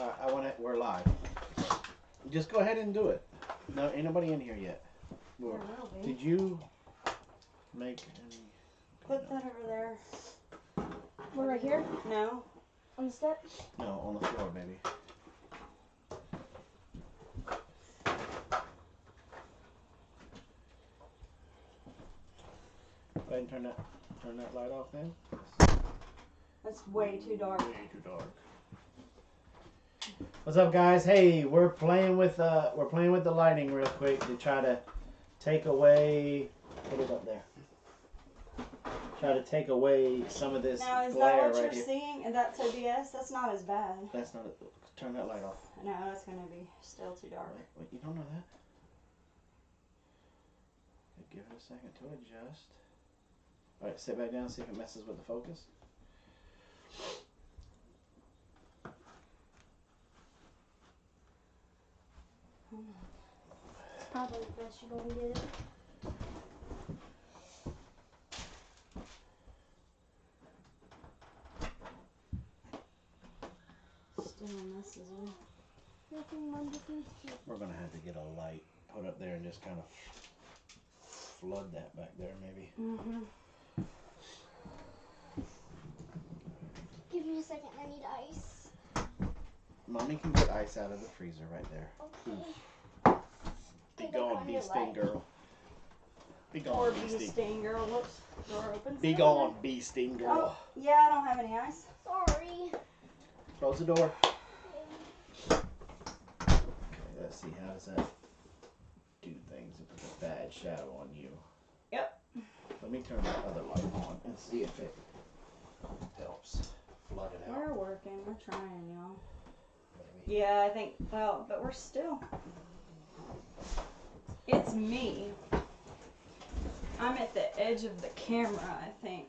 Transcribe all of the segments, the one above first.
I want it. We're live. Just go ahead and do it. No, ain't nobody in here yet. Did you make any? Put that over there. We're right here? No. On the steps? No, on the floor, baby. Go ahead and turn that light off then. That's way too dark. Way too dark. What's up, guys? Hey, we're playing with the lighting real quick to try to take away. Put it up there. Try to take away some of this now, is glare that what right you're here. seeing? And that's OBS? That's not as bad. That's not. Turn that light off. No, it's going to be still too dark. Wait, you don't know that? Okay, give it a second to adjust. Alright, sit back down, see if it messes with the focus. It's probably the best you go and get it. Still messes with. Nothing wonderful. We're gonna have to get a light put up there and just kind of flood that back there, maybe. Mm-hmm. Give me a second, I need ice. Mommy can get ice out of the freezer right there. Okay. Be Take gone, it bee on sting your girl. Be Or gone, bee bee sting. sting girl. Whoops. Door opens. Be gone, bee sting girl. Oh, yeah, I don't have any ice. Sorry. Close the door. Okay, let's see, how does that do things if it's a bad shadow on you? Yep. Let me turn that other light on and see if it helps flood it out. We're working. We're trying, y'all. Maybe. Yeah, I think, well, but we're still. It's me. I'm at the edge of the camera, I think.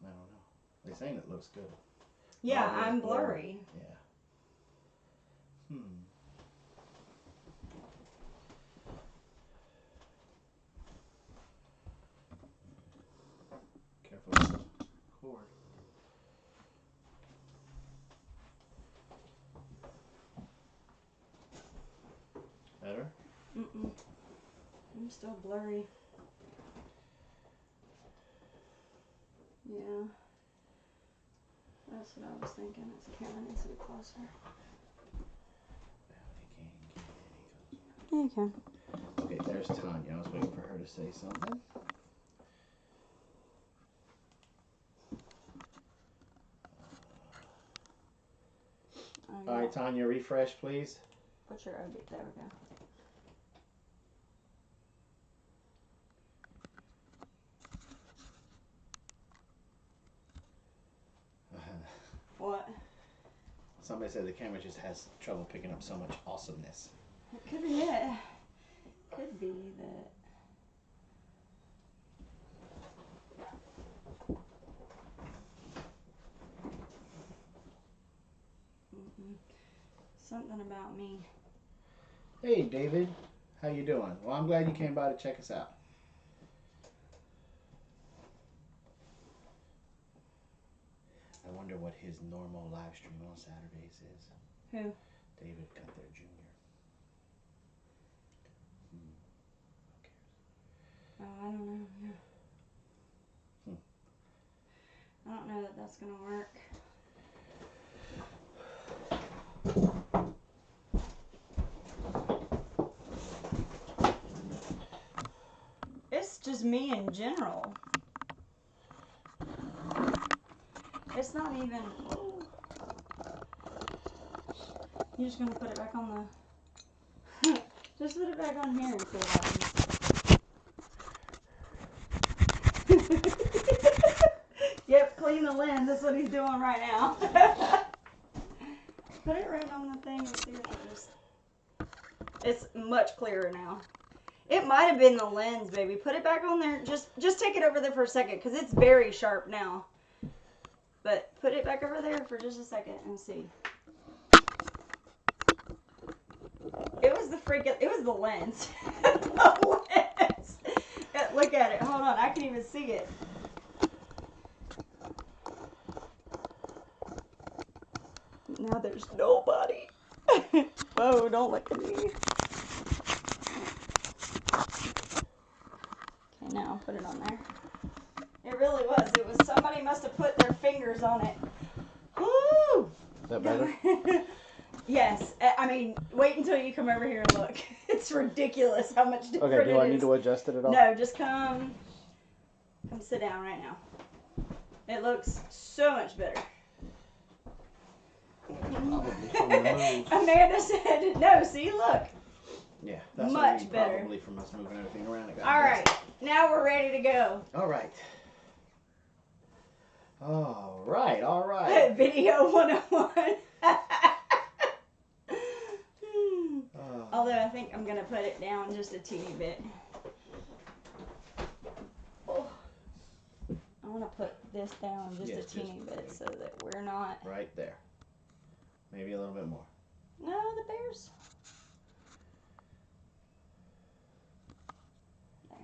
I don't know. They're saying it looks good. Yeah, Mine is I'm blurry. Yeah. Careful with the cord. Better? Mm-mm. I'm still blurry. Yeah. That's what I was thinking. This camera needs to be closer. Yeah, you can. Okay, there's Tanya. I was waiting for her to say something. All right, Tanya, refresh, please. Put your OB. There we go. What? Somebody said the camera just has trouble picking up so much awesomeness. It could be it. Could be that. Something about me. Hey, David. How you doing? Well, I'm glad you came by to check us out. I wonder what his normal live stream on Saturdays is. Who? David Gunther Jr. Who cares? Oh, I don't know. Yeah. I don't know that that's going to work. It's just me in general. It's not even. You're just gonna put it back on the. Just put it back on here and see what happens. Yep, clean the lens. That's what he's doing right now. Put it right on the thing and see if it just. It's much clearer now. It might have been the lens, baby. Put it back on there. Just take it over there for a second, because it's very sharp now. But put it back over there for just a second and see. It was the lens. The lens. Look at it. Hold on. I can even see it. Now there's nobody. Whoa, don't look at me. Okay, now put it on there. It really was. It was somebody must have put their fingers on it. Woo! Is that better? Yes. I mean, wait until you come over here and look. It's ridiculous how much different Okay, do I it need is. to adjust it at all? No, just come sit down right now. It looks so much better. Probably from the move. Amanda said, no, see, look. Yeah, that's Much what I mean, better. probably from us moving everything around. It got All messy. right, now we're ready to go. All right. All right, all right. Video 101. Although I think I'm going to put it down just a teeny bit. Oh. I want to put this down just a teeny bit so that we're not... Right there. Maybe a little bit more. No, the bears. There.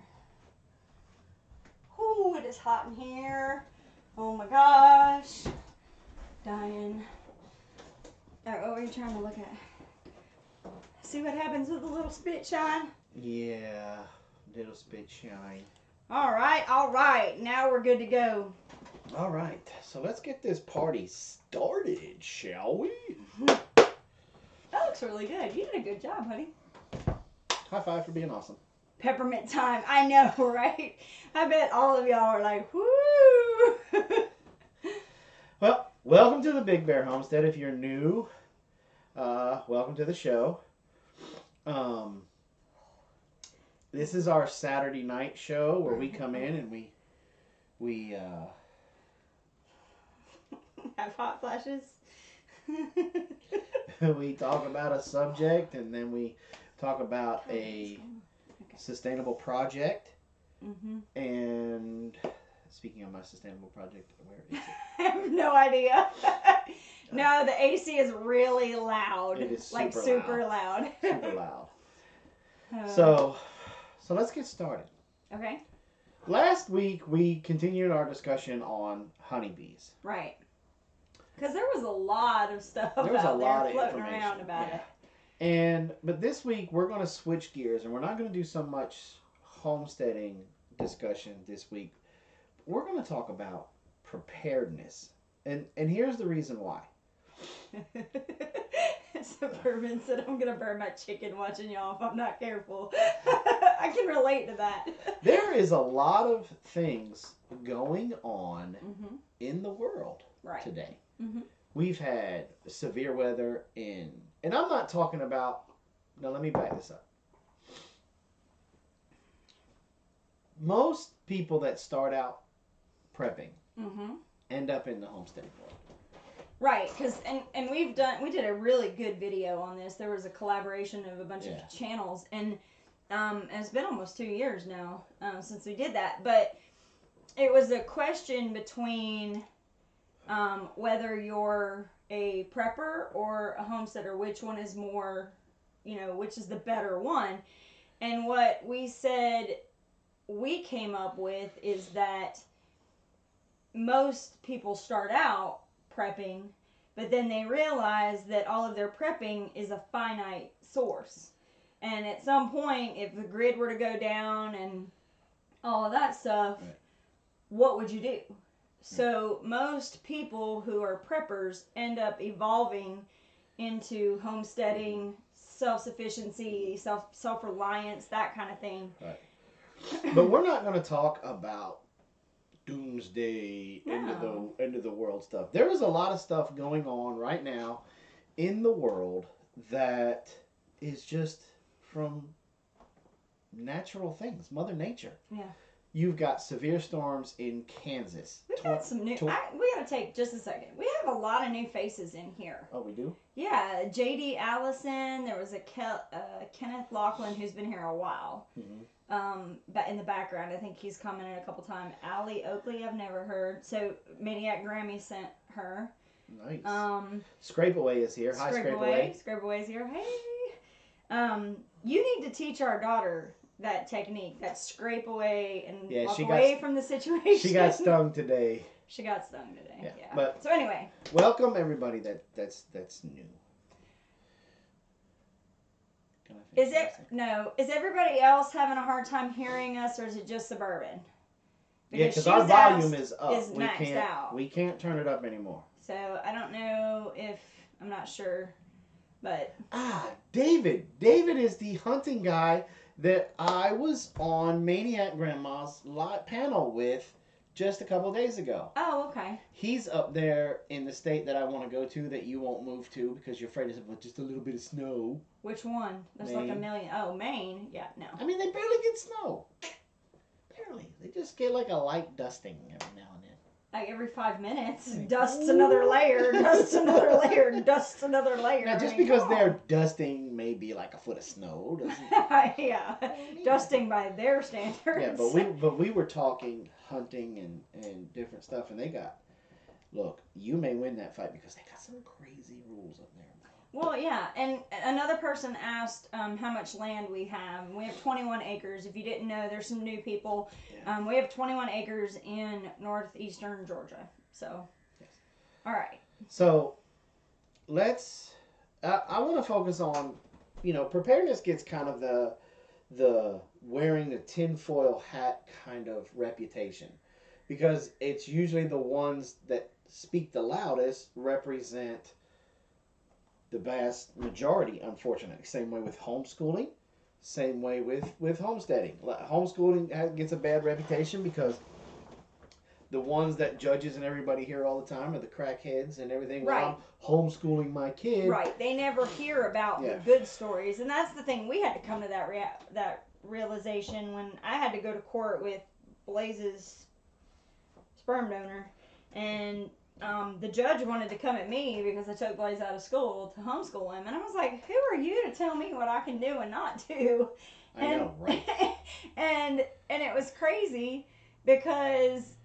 Oh, it is hot in here. Oh my gosh. Dying. Oh, what were you trying to look at? See what happens with a little spit shine? Yeah, little spit shine. All right. Now we're good to go. All right, so let's get this party started, shall we? That looks really good. You did a good job, honey. High five for being awesome. Peppermint time. I know, right? I bet all of y'all are like, whoo! Well, welcome to the Big Bear Homestead. If you're new, welcome to the show. This is our Saturday night show where we come in and we have hot flashes. we talk about a subject and then we talk about a sustainable project. Mm-hmm. And speaking of my sustainable project, where is it? I have no idea. No, the AC is really loud. It is like super super loud. Super loud. So let's get started. Okay. Last week we continued our discussion on honeybees. Right. Because there was a lot of stuff There was a out lot there of floating information around about yeah. it. But this week we're going to switch gears and we're not going to do so much homesteading discussion this week. We're going to talk about preparedness. And here's the reason why. Suburban said, I'm going to burn my chicken watching y'all if I'm not careful. I can relate to that. There is a lot of things going on in the world today. Mm-hmm. We've had severe weather and I'm not talking about, now let me back this up. Most people that start out prepping end up in the homesteading world. Right, because and we did a really good video on this. There was a collaboration of a bunch of channels, and it's been almost 2 years now since we did that. But it was a question between whether you're a prepper or a homesteader, which one is more, which is the better one. And what we said we came up with is that most people start out prepping, but then they realize that all of their prepping is a finite source. And at some point, if the grid were to go down and all of that stuff, what would you do? So most people who are preppers end up evolving into homesteading, self-sufficiency, self-reliance, that kind of thing. Right. But we're not going to talk about doomsday, end of the world stuff. There is a lot of stuff going on right now in the world that is just from natural things, Mother Nature. Yeah. You've got severe storms in Kansas. We've got some new... we got to take just a second. We have a lot of new faces in here. Oh, we do? Yeah. J.D. Allison. There was a Kenneth Laughlin who's been here a while. Mm-hmm. But in the background, I think he's commented a couple times. Allie Oakley, I've never heard. So, Maniac Grammy sent her. Nice. Scrape Away is here. Hi, Scrape Away. Scrape Away is here. Hey. You need to teach our daughter that technique, that scrape away and walk away from the situation. She got stung today. She got stung today. Yeah, Yeah. but- So anyway, Welcome everybody that's new. Can I finish is for a it second? is everybody else having a hard time hearing us, or is it just Suburban? Yeah, because she our was volume asked- is up. is maxed out. We can't turn it up anymore. So I don't know if I'm not sure, but David. David is the hunting guy that I was on Maniac Grandma's live panel with just a couple days ago. oh, okay. He's up there in the state that I want to go to that you won't move to because you're afraid of just a little bit of snow. Which one? There's like a Maine. million. Oh, Maine. Yeah, no. I mean, they barely get snow. Barely. They just get like a light dusting every now and then. Like every 5 minutes, Like, dusts another layer, dusts another layer, dusts another layer. Now, just I mean, because come on. they're dusting maybe like a foot of snow doesn't. yeah, dusting by their standards. Yeah, but we were talking hunting and different stuff, and they got. Look, you may win that fight because they got some crazy rules up there. Well, yeah, and another person asked how much land we have. We have 21 acres. If you didn't know, there's some new people. Yeah. We have 21 acres in northeastern Georgia. So, Yes. all right. So, let's. I want to focus on, preparedness gets kind of the wearing the tinfoil hat kind of reputation, because it's usually the ones that speak the loudest represent the vast majority, unfortunately. Same way with homeschooling, same way with homesteading. Homeschooling gets a bad reputation because the ones that judges and everybody hear all the time are the crackheads and everything. Right. Well, I'm homeschooling my kid. Right. They never hear about Yeah. the good stories, and that's the thing. We had to come to that realization when I had to go to court with Blaze's sperm donor, and the judge wanted to come at me because I took Blaze out of school to homeschool him, and I was like, "Who are you to tell me what I can do and not do?" I know, right? and it was crazy because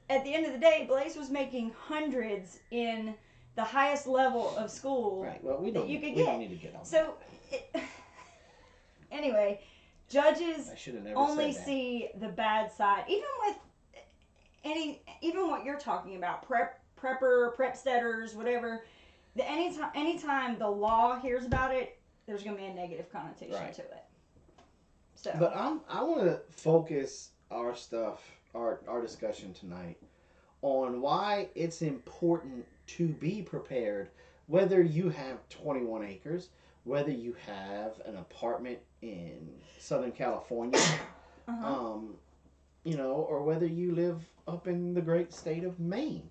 at the end of the day, Blaze was making hundreds in the highest level of school. Right. Well, we don't need to get on So, anyway, judges that. I should have never only said that. see the bad side, even with even what you're talking about, prepsteaders, whatever. Anytime the law hears about it, there's going to be a negative connotation Right. to it. So, But I want to focus our discussion tonight on why it's important to be prepared, whether you have 21 acres, whether you have an apartment in Southern California, or whether you live up in the great state of Maine.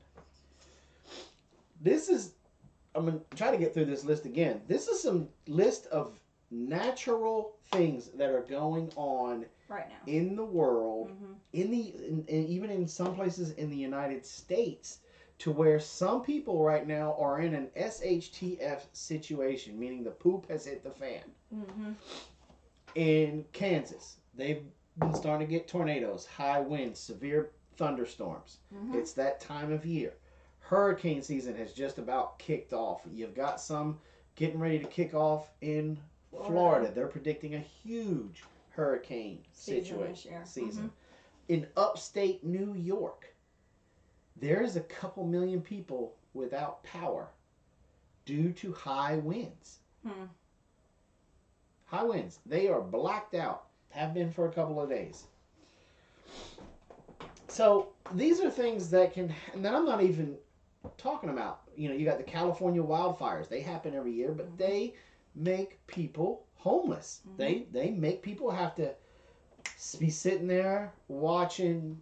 I'm going to try to get through this list again. This is some list of natural things that are going on right now. in the world, Mm-hmm. even in some places in the United States, to where some people right now are in an SHTF situation, meaning the poop has hit the fan. Mm-hmm. In Kansas, they've been starting to get tornadoes, high winds, severe thunderstorms. Mm-hmm. It's that time of year. Hurricane season has just about kicked off. You've got some getting ready to kick off in Florida. They're predicting a huge hurricane season. Mm-hmm. In upstate New York, there's a couple million people without power due to high winds. Hmm. High winds. They are blacked out. Have been for a couple of days. So these are things that can, and then I'm not even talking about, you got the California wildfires. They happen every year, but they make people homeless. Mm-hmm. They make people have to be sitting there watching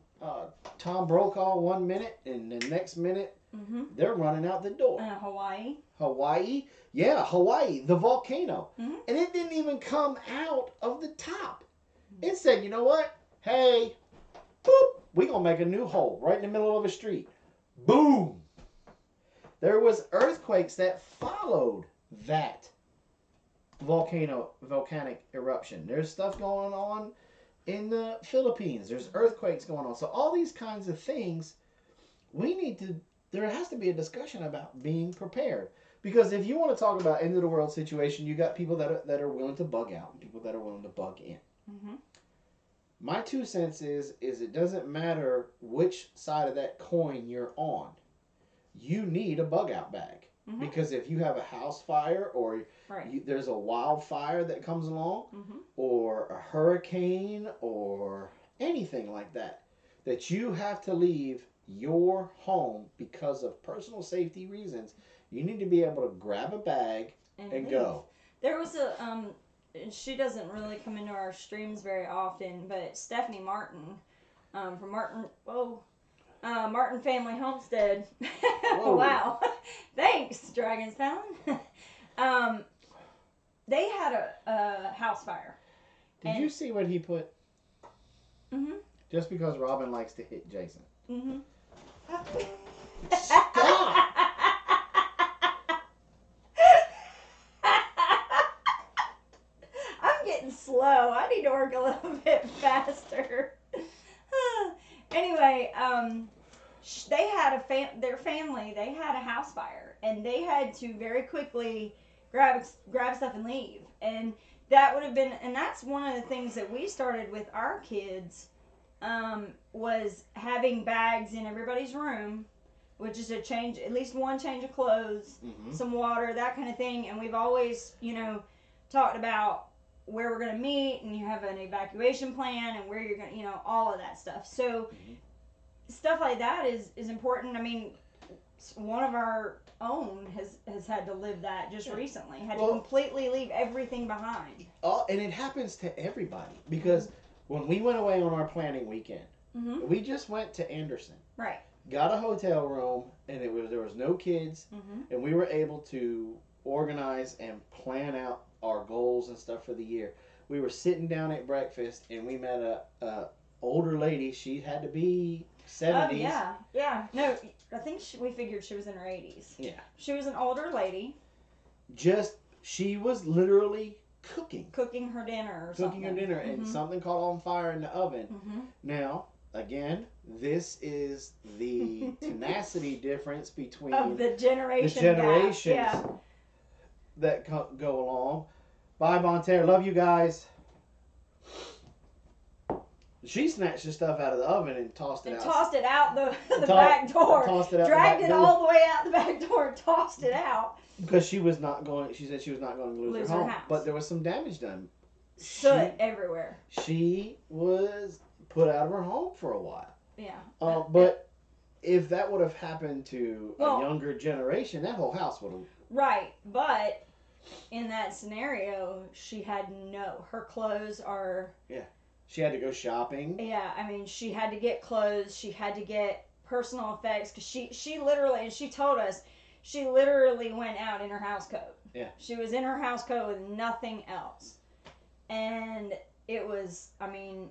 Tom Brokaw 1 minute, and the next minute they're running out the door. Hawaii. Hawaii, the volcano, Mm-hmm. and it didn't even come out of the top. It said, you know what? Hey, boop, we gonna make a new hole right in the middle of a street. Boom. There was earthquakes that followed that volcanic eruption. There's stuff going on in the Philippines. There's earthquakes going on. So all these kinds of things, there has to be a discussion about being prepared. Because if you want to talk about end of the world situation, you got people that are willing to bug out and people that are willing to bug in. Mm-hmm. My 2 cents is it doesn't matter which side of that coin you're on. You need a bug out bag. Mm-hmm. Because if you have a house fire or Right. there's a wildfire that comes along Mm-hmm. or a hurricane or anything like that, that you have to leave your home because of personal safety reasons, you need to be able to grab a bag and leave. go. There was a she doesn't really come into our streams very often, but Stephanie Martin from Martin Family Homestead. Wow. Thanks, Dragon's Talon. They had a house fire. Did you see what he put? Mm-hmm. Just because Robin likes to hit Jason. Mm-hmm. Stop! I'm getting slow. I need to work a little bit faster. Anyway, they had their family. They had a house fire, and they had to very quickly grab stuff and leave. And that would have been, and that's one of the things that we started with our kids, was having bags in everybody's room, which is at least one change of clothes, Mm-hmm. some water, that kind of thing. And we've always, talked about where we're going to meet, and you have an evacuation plan and where you're going to, all of that stuff. So stuff like that is important. I mean, one of our own has had to live that just recently. Had to completely leave everything behind. And it happens to everybody because when we went away on our planning weekend, Mm-hmm. we just went to Anderson. Right. Got a hotel room, and there was no kids, Mm-hmm. and we were able to organize and plan out our goals and stuff for the year. We were sitting down at breakfast, and we met a older lady. She had to be 70s. Oh, yeah. No, I think we figured she was in her 80s. Yeah. She was an older lady. She was literally cooking her dinner or cooking something. her dinner, and something caught on fire in the oven. Mm-hmm. Now, again, this is the tenacity difference between Of the generations that go along. Bye, Bonterre. Love you guys. She snatched the stuff out of the oven and tossed it out. Tossed it out the back door. Tossed it out. Dragged it all the way out the back door and tossed it out. Because she said she was not going to lose her home. House. But there was some damage done. Soot everywhere. She was put out of her home for a while. Yeah. But if that would have happened to a younger generation, that whole house would have... Right. But in that scenario, her clothes are... Yeah. She had to go shopping. Yeah, I mean, she had to get clothes. She had to get personal effects. Because she literally, and she told us, she literally went out in her house coat. Yeah. She was in her house coat with nothing else. And it was, I mean,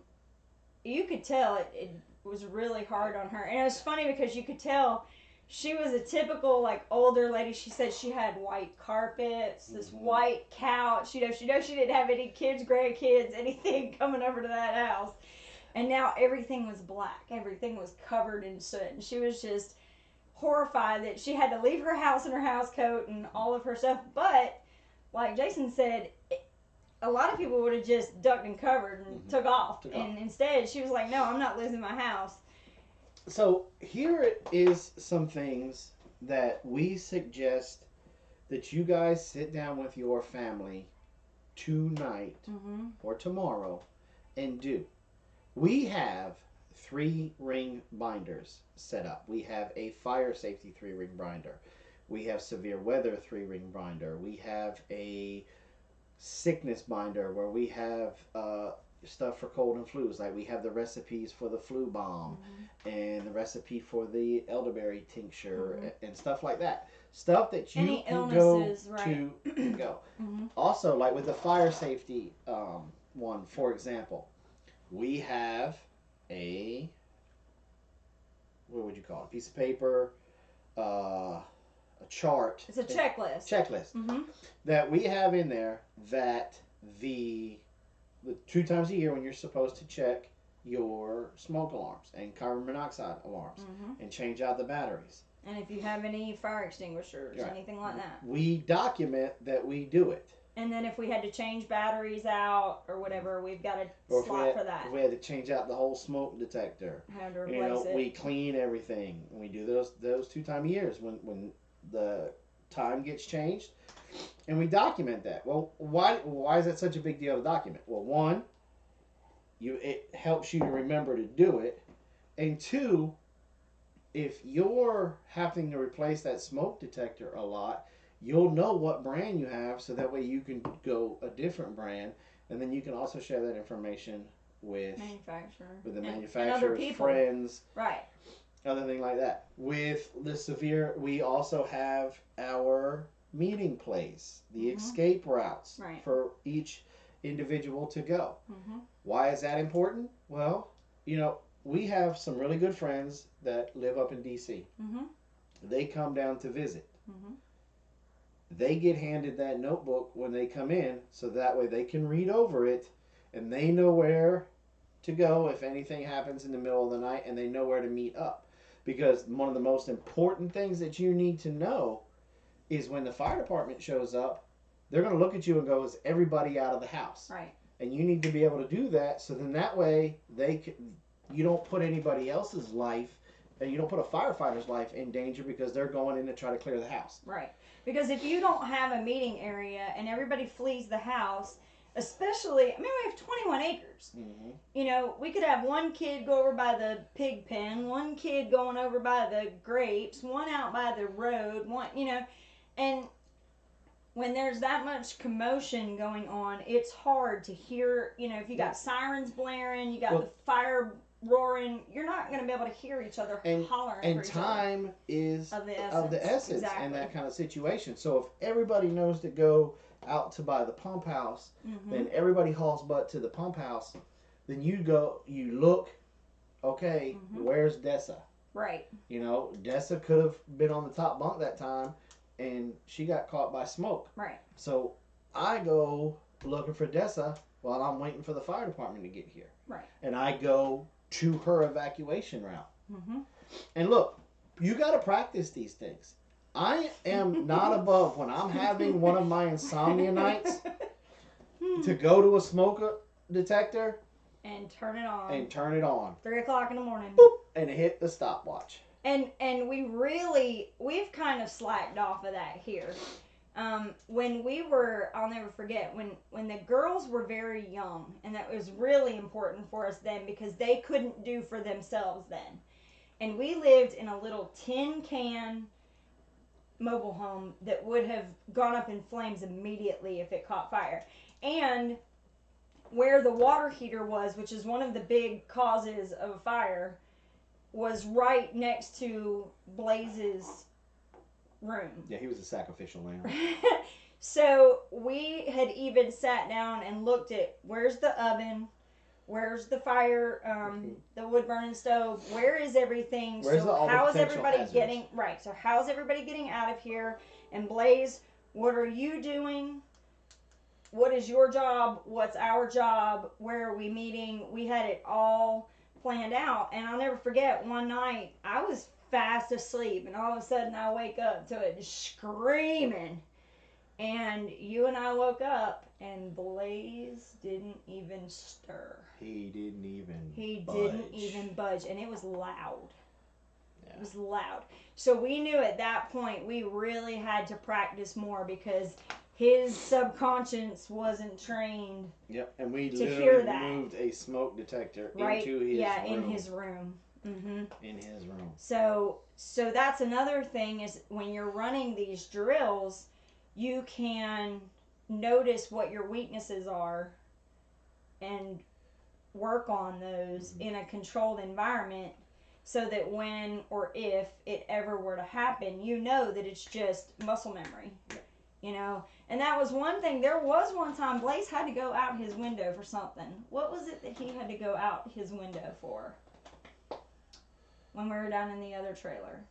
you could tell it was really hard on her. And it was funny because you could tell she was a typical, older lady. She said she had white carpets, this white couch. She didn't have any kids, grandkids, anything coming over to that house. And now everything was black. Everything was covered in soot. And she was just horrified that she had to leave her house in her house coat and all of her stuff. But, like Jason said, a lot of people would have just ducked and covered and took off. Instead, she was like, no, I'm not losing my house. So here is some things that we suggest that you guys sit down with your family tonight or tomorrow and do. We have 3-ring binders set up. We have a fire safety 3-ring binder. We have severe weather 3-ring binder. We have a sickness binder where we have stuff for cold and flus. Like we have the recipes for the flu bomb and the recipe for the elderberry tincture and stuff like that. Stuff that you can go to go. Also, like with the fire safety one, for example, we have what would you call it? A piece of paper, a chart. It's a checklist. That we have in there that the 2 times a year when you're supposed to check your smoke alarms and carbon monoxide alarms and change out the batteries. And if you have any fire extinguishers, anything like that. We document that we do it. And then if we had to change batteries out or whatever, we've got a Or slot for that. if we had to change out the whole smoke detector, Had to replace it. we clean everything. We do those 2 time years when the time gets changed, and we document that. Well, why is that such a big deal to document? Well, one, it helps you to remember to do it, and two, if you're having to replace that smoke detector a lot, you'll know what brand you have, so that way you can go a different brand, and then you can also share that information with the manufacturer, friends, right? Other thing like that. With the severe, we also have our meeting place, the escape routes for each individual to go. Why is that important? Well, we have some really good friends that live up in DC. They come down to visit. They get handed that notebook when they come in, so that way they can read over it, and they know where to go if anything happens in the middle of the night, and they know where to meet up. Because one of the most important things that you need to know is when the fire department shows up, they're going to look at you and go, is everybody out of the house? Right. And you need to be able to do that, so then that way you don't put anybody else's life, and you don't put a firefighter's life in danger because they're going in to try to clear the house. Right. Because if you don't have a meeting area and everybody flees the house, especially, we have 21 acres. We could have one kid go over by the pig pen, one kid going over by the grapes, one out by the road, and when there's that much commotion going on, it's hard to hear, if you got sirens blaring, you got the fire roaring, you're not going to be able to hear each other hollering and for each other. And time is of the essence exactly. in that kind of situation. So if everybody knows to go out to buy the pump house, then everybody hauls butt to the pump house. Then you look, okay, where's Dessa? Right. Dessa could have been on the top bunk that time, and she got caught by smoke. Right. So I go looking for Dessa while I'm waiting for the fire department to get here. Right. And I go to her evacuation route. And look, you got to practice these things. I am not above, when I'm having one of my insomnia nights, to go to a smoke detector and turn it on. 3:00 in the morning. Boop, and hit the stopwatch. And we've kind of slacked off of that here. When we were, I'll never forget, when the girls were very young, and that was really important for us then because they couldn't do for themselves then. And we lived in a little tin can mobile home that would have gone up in flames immediately if it caught fire. And where the water heater was, which is one of the big causes of a fire, was right next to Blaze's room. Yeah, he was a sacrificial lamb. So we had even sat down and looked at where's the oven, where's the fire, the wood burning stove, where is everything? How is everybody getting right? So how's everybody getting out of here? And Blaze, what are you doing? What is your job? What's our job? Where are we meeting? We had it all planned out, and I'll never forget one night I was fast asleep, and all of a sudden I wake up to it screaming, and you and I woke up, and Blaze didn't even stir. He didn't even budge, and it was loud. Yeah. It was loud. So we knew at that point we really had to practice more because his subconscious wasn't trained. Yep, and we to literally hear that. moved a smoke detector right? into his room. Yeah, in his room. In his room. So that's another thing is when you're running these drills, you can notice what your weaknesses are and work on those in a controlled environment so that when or if it ever were to happen, you know that it's just muscle memory. And that was one thing. There was one time Blaze had to go out his window for something. What was it that he had to go out his window for? When we were down in the other trailer.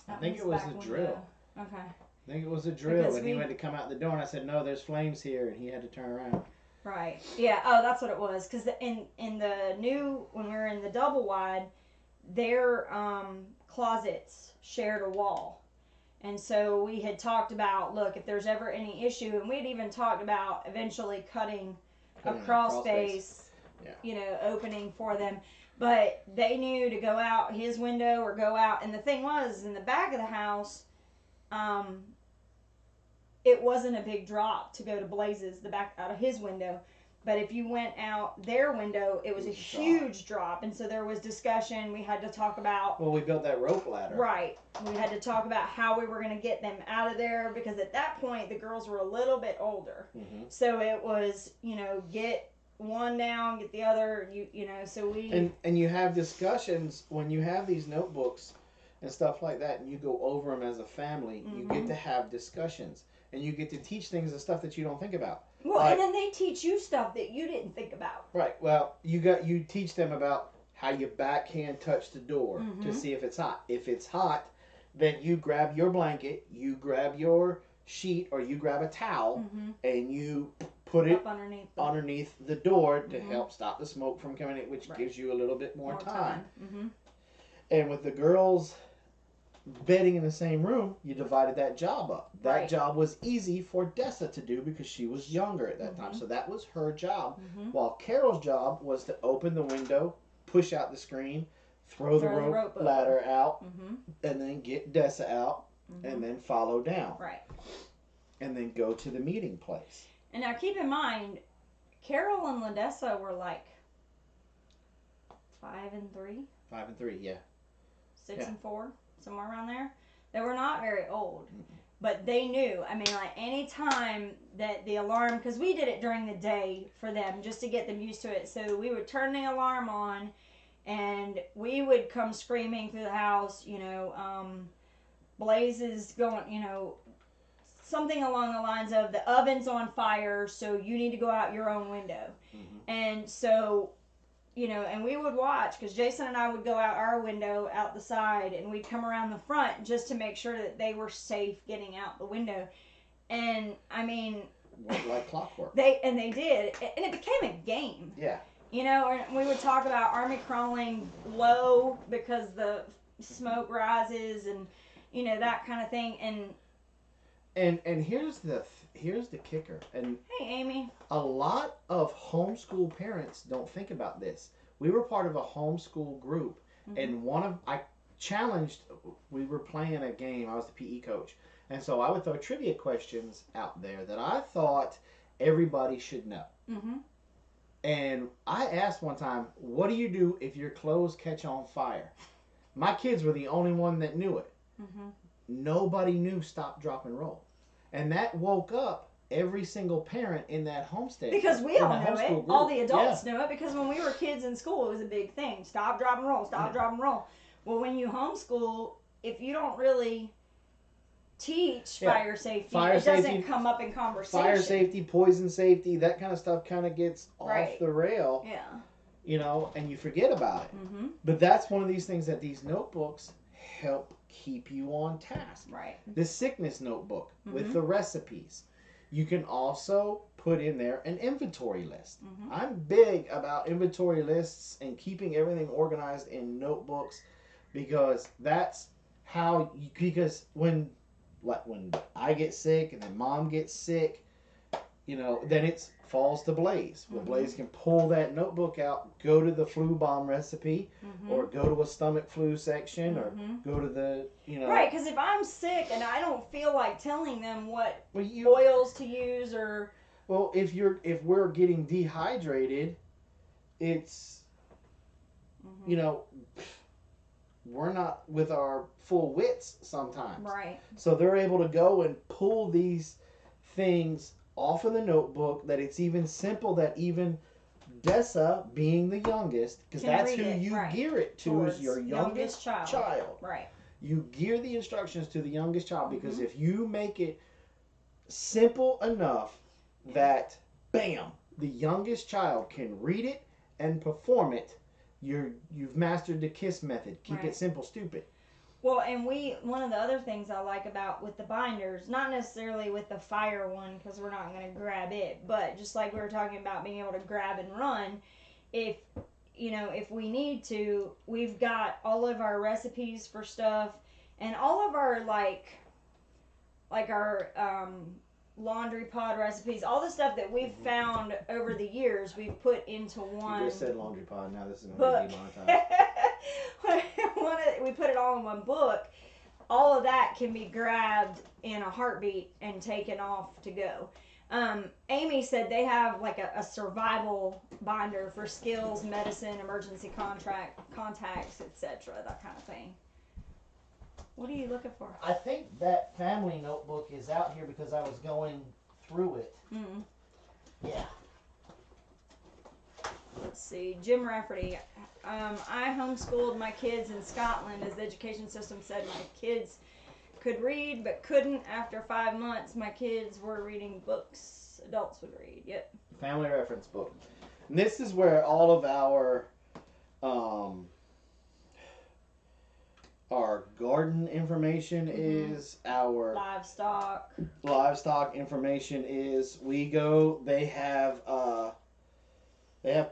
I think it was a drill. Okay. I think it was a drill, and he had to come out the door, and I said, no, there's flames here, and he had to turn around. Right. Yeah. Oh, that's what it was. Because in the new, when we were in the double wide, their closets shared a wall. And so we had talked about, look, if there's ever any issue, and we had even talked about eventually cutting a crawl space, you know, opening for them. But they knew to go out his window or go out. And the thing was, in the back of the house, it wasn't a big drop to go to Blaze's, the back out of his window. But if you went out their window, it was a huge drop. And so there was discussion. We had to talk about... Well, we built that rope ladder. Right. We had to talk about how we were going to get them out of there. Because at that point, the girls were a little bit older. Mm-hmm. So it was, you know, get one down, get the other, you know, so we... And you have discussions when you have these notebooks and stuff like that, and you go over them as a family, mm-hmm. you get to have discussions. And you get to teach things and stuff that you don't think about. Well, like, and then they teach you stuff that you didn't think about. Right. Well, you teach them about how you backhand touch the door mm-hmm. to see if it's hot. If it's hot, then you grab your blanket, you grab your sheet, or you grab a towel, mm-hmm. and you put it underneath the door to mm-hmm. help stop the smoke from coming in, which gives you a little bit more time. Mm-hmm. And with the girls bedding in the same room, you divided that job up. That job was easy for Dessa to do because she was younger at that mm-hmm. time. So that was her job. Mm-hmm. While Carol's job was to open the window, push out the screen, throw the rope ladder out, mm-hmm. and then get Dessa out, mm-hmm. and then follow down. Right. And then go to the meeting place. And now keep in mind, Carol and LaDessa were like 5 and 3. 5 and 3, yeah. 6 and 4. Somewhere around there. They were not very old, but they knew. I mean, like any time that the alarm, because we did it during the day for them just to get them used to it. So we would turn the alarm on, and we would come screaming through the house. You know, Blaze is going. You know, something along the lines of the oven's on fire, so you need to go out your own window. Mm-hmm. And so, you know, and we would watch, because Jason and I would go out our window out the side, and we'd come around the front just to make sure that they were safe getting out the window. And I mean, like clockwork. They did, and it became a game. Yeah. You know, and we would talk about army crawling low because the smoke rises, and you know, that kind of thing. And here's the kicker. And hey, Amy. A lot of homeschool parents don't think about this. We were part of a homeschool group, mm-hmm. and I challenged. We were playing a game. I was the PE coach, and so I would throw trivia questions out there that I thought everybody should know. Mm-hmm. And I asked one time, "What do you do if your clothes catch on fire?" My kids were the only one that knew it. Mm-hmm. Nobody knew stop, drop, and roll. And that woke up every single parent in that homestead. Because we all know it. Group. All the adults know it. Because when we were kids in school, it was a big thing. Stop, drop, and roll. Stop, drop, and roll. Well, when you homeschool, if you don't really teach fire safety, it doesn't come up in conversation. Fire safety, poison safety, that kind of stuff kind of gets off the rail. Yeah. You know, and you forget about it. Mm-hmm. But that's one of these things that these notebooks help keep you on task. Right. The sickness notebook mm-hmm. with the recipes. You can also put in there an inventory list. Mm-hmm. I'm big about inventory lists and keeping everything organized in notebooks, because that's how because when I get sick and then Mom gets sick, you know, then it falls to Blaze. Well, mm-hmm. Blaze can pull that notebook out, go to the flu bomb recipe, mm-hmm. or go to a stomach flu section, mm-hmm. or go to the, you know. Right, because if I'm sick and I don't feel like telling them what oils to use or. Well, if we're getting dehydrated, it's, mm-hmm. you know, we're not with our full wits sometimes. Right. So they're able to go and pull these things off of the notebook, that it's even simple, that even Dessa, being the youngest, because that's who you gear it to, is your youngest child. Right. You gear the instructions to the youngest child, because mm-hmm. if you make it simple enough that, bam, the youngest child can read it and perform it, you've mastered the KISS method. Keep it simple, stupid. Well, and one of the other things I like about with the binders, not necessarily with the fire one, because we're not going to grab it, but just like we were talking about being able to grab and run, if we need to, we've got all of our recipes for stuff, and all of our, like, like our laundry pod recipes, all the stuff that we've found over the years, we've put into one. You just said laundry pod. Now this is going to be demonetized. We put it all in one book. All of that can be grabbed in a heartbeat and taken off to go. Amy said they have like a survival binder for skills, medicine, emergency contacts, etc., that kind of thing. What are you looking for? I think that family notebook is out here because I was going through it. Mm. Yeah. Let's see. Jim Rafferty. I homeschooled my kids in Scotland as the education system said my kids could read but couldn't. After 5 months, my kids were reading books adults would read. Yep. Family reference book. And this is where all of our garden information is, our livestock information is. We go. They have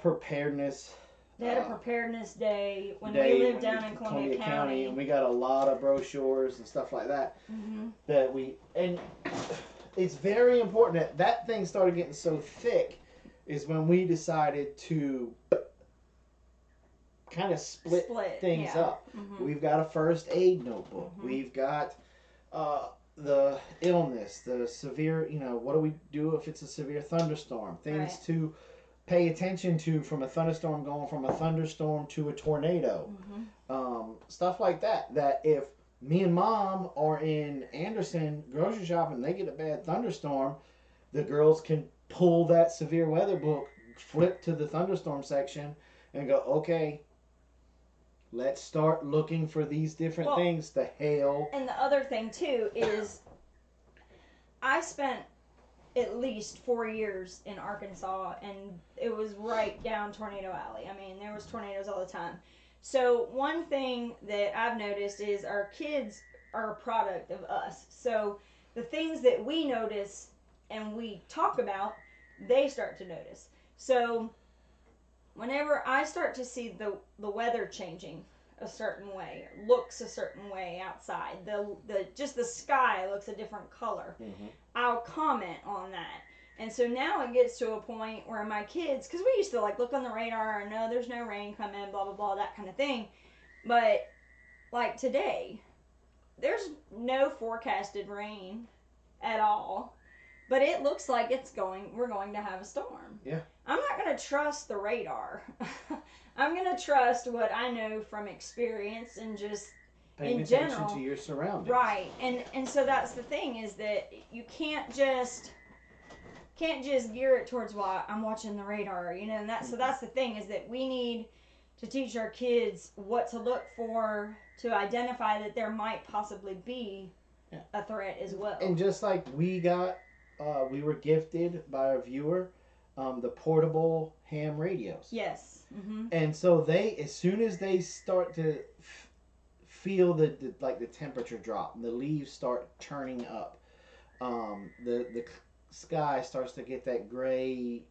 preparedness. They had a preparedness day when we lived down in Columbia County, and we got a lot of brochures and stuff like that. Mm-hmm. And it's very important that thing started getting so thick is when we decided to kind of split things up. Mm-hmm. We've got a first aid notebook. Mm-hmm. We've got the illness, the severe, what do we do if it's a severe thunderstorm? Things to pay attention to from a thunderstorm, going from a thunderstorm to a tornado. Mm-hmm. Stuff like that. That if me and Mom are in Anderson grocery shopping and they get a bad thunderstorm, the girls can pull that severe weather book, flip to the thunderstorm section, and go, okay, let's start looking for these different things, the hail. And the other thing, too, is I spent at least 4 years in Arkansas, and it was right down Tornado Alley. I mean, there was tornadoes all the time. So one thing that I've noticed is our kids are a product of us. So the things that we notice and we talk about, they start to notice. So whenever I start to see the weather changing a certain way, looks a certain way outside, the sky looks a different color, mm-hmm. I'll comment on that. And so now it gets to a point where my kids, because we used to look on the radar and no, there's no rain coming, blah, blah, blah, that kind of thing. But like today, there's no forecasted rain at all. But it looks like we're going to have a storm. Yeah. I'm not going to trust the radar. I'm going to trust what I know from experience and just paying attention to your surroundings. Right. And so that's the thing, is that you can't just gear it towards I'm watching the radar, and so that's the thing, is that we need to teach our kids what to look for to identify that there might possibly be a threat as well. And just like we were gifted by a viewer the portable ham radios. Yes. Mm-hmm. And so as soon as they start to feel the temperature drop and the leaves start turning up, the sky starts to get that gray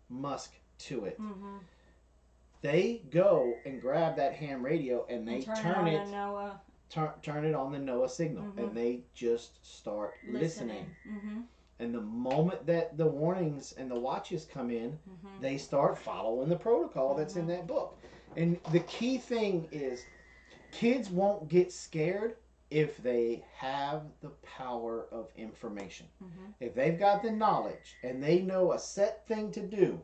musk to it. Mm-hmm. They go and grab that ham radio and they turn it on the NOAA signal, mm-hmm. and they just start listening. Mm-hmm. And the moment that the warnings and the watches come in, mm-hmm. they start following the protocol that's in that book. And the key thing is, kids won't get scared if they have the power of information. Mm-hmm. If they've got the knowledge and they know a set thing to do,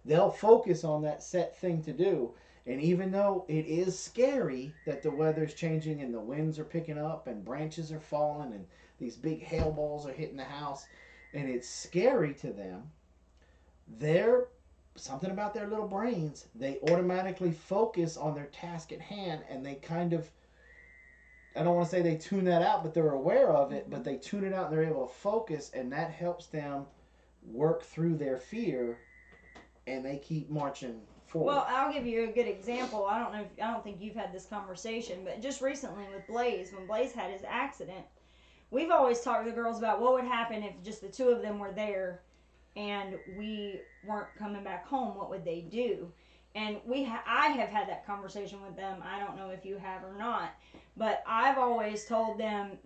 they'll focus on that set thing to do. And even though it is scary that the weather's changing and the winds are picking up and branches are falling and these big hail balls are hitting the house, and it's scary to them, something about their little brains, they automatically focus on their task at hand, and they kind of, I don't want to say they tune that out, but they're aware of it, but they tune it out and they're able to focus, and that helps them work through their fear, and they keep marching forward. Well, I'll give you a good example. I don't think you've had this conversation, but just recently with Blaze, when Blaze had his accident, we've always talked to the girls about what would happen if just the two of them were there and we weren't coming back home. What would they do? And I have had that conversation with them. I don't know if you have or not, but I've always told them,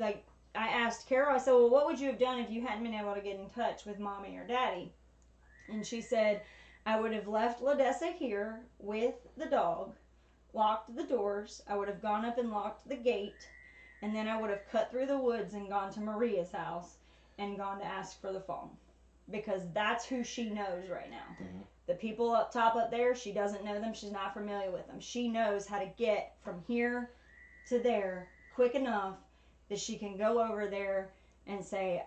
I asked Carol, I said, well, what would you have done if you hadn't been able to get in touch with mommy or daddy? And she said, I would have left LaDessa here with the dog, locked the doors. I would have gone up and locked the gate. And then I would have cut through the woods and gone to Maria's house and gone to ask for the phone. Because that's who she knows right now. Mm-hmm. The people up top up there, she doesn't know them. She's not familiar with them. She knows how to get from here to there quick enough that she can go over there and say,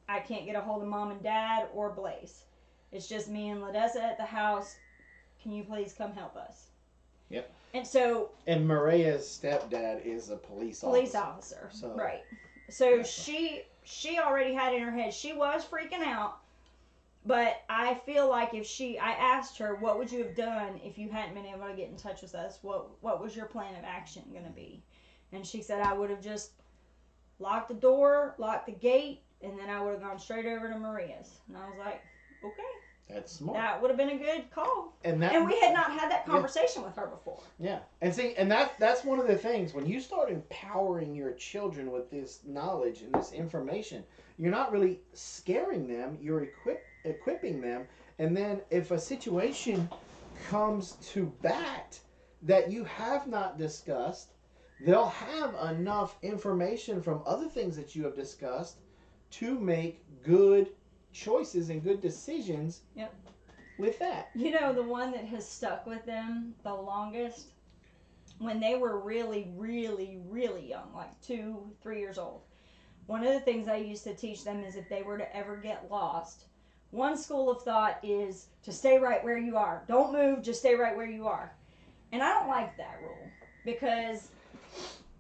I can't get a hold of mom and dad or Blaze. It's just me and LaDessa at the house. Can you please come help us? Yep. And so... And Maria's stepdad is a police officer. So, right. So she already had in her head, she was freaking out. But I feel like I asked her, what would you have done if you hadn't been able to get in touch with us? What was your plan of action going to be? And she said, I would have just locked the door, locked the gate, and then I would have gone straight over to Maria's. And I was like, okay. That's smart. That would have been a good call. And we had not had that conversation with her before. Yeah. And see, and that's one of the things. When you start empowering your children with this knowledge and this information, you're not really scaring them. You're equipping them. And then if a situation comes to bat that you have not discussed, they'll have enough information from other things that you have discussed to make good choices and good decisions. Yep. With that. You know, the one that has stuck with them the longest, when they were really, really, really young, like 2-3 years old, one of the things I used to teach them is if they were to ever get lost, one school of thought is to stay right where you are. Don't move, just stay right where you are. And I don't like that rule, because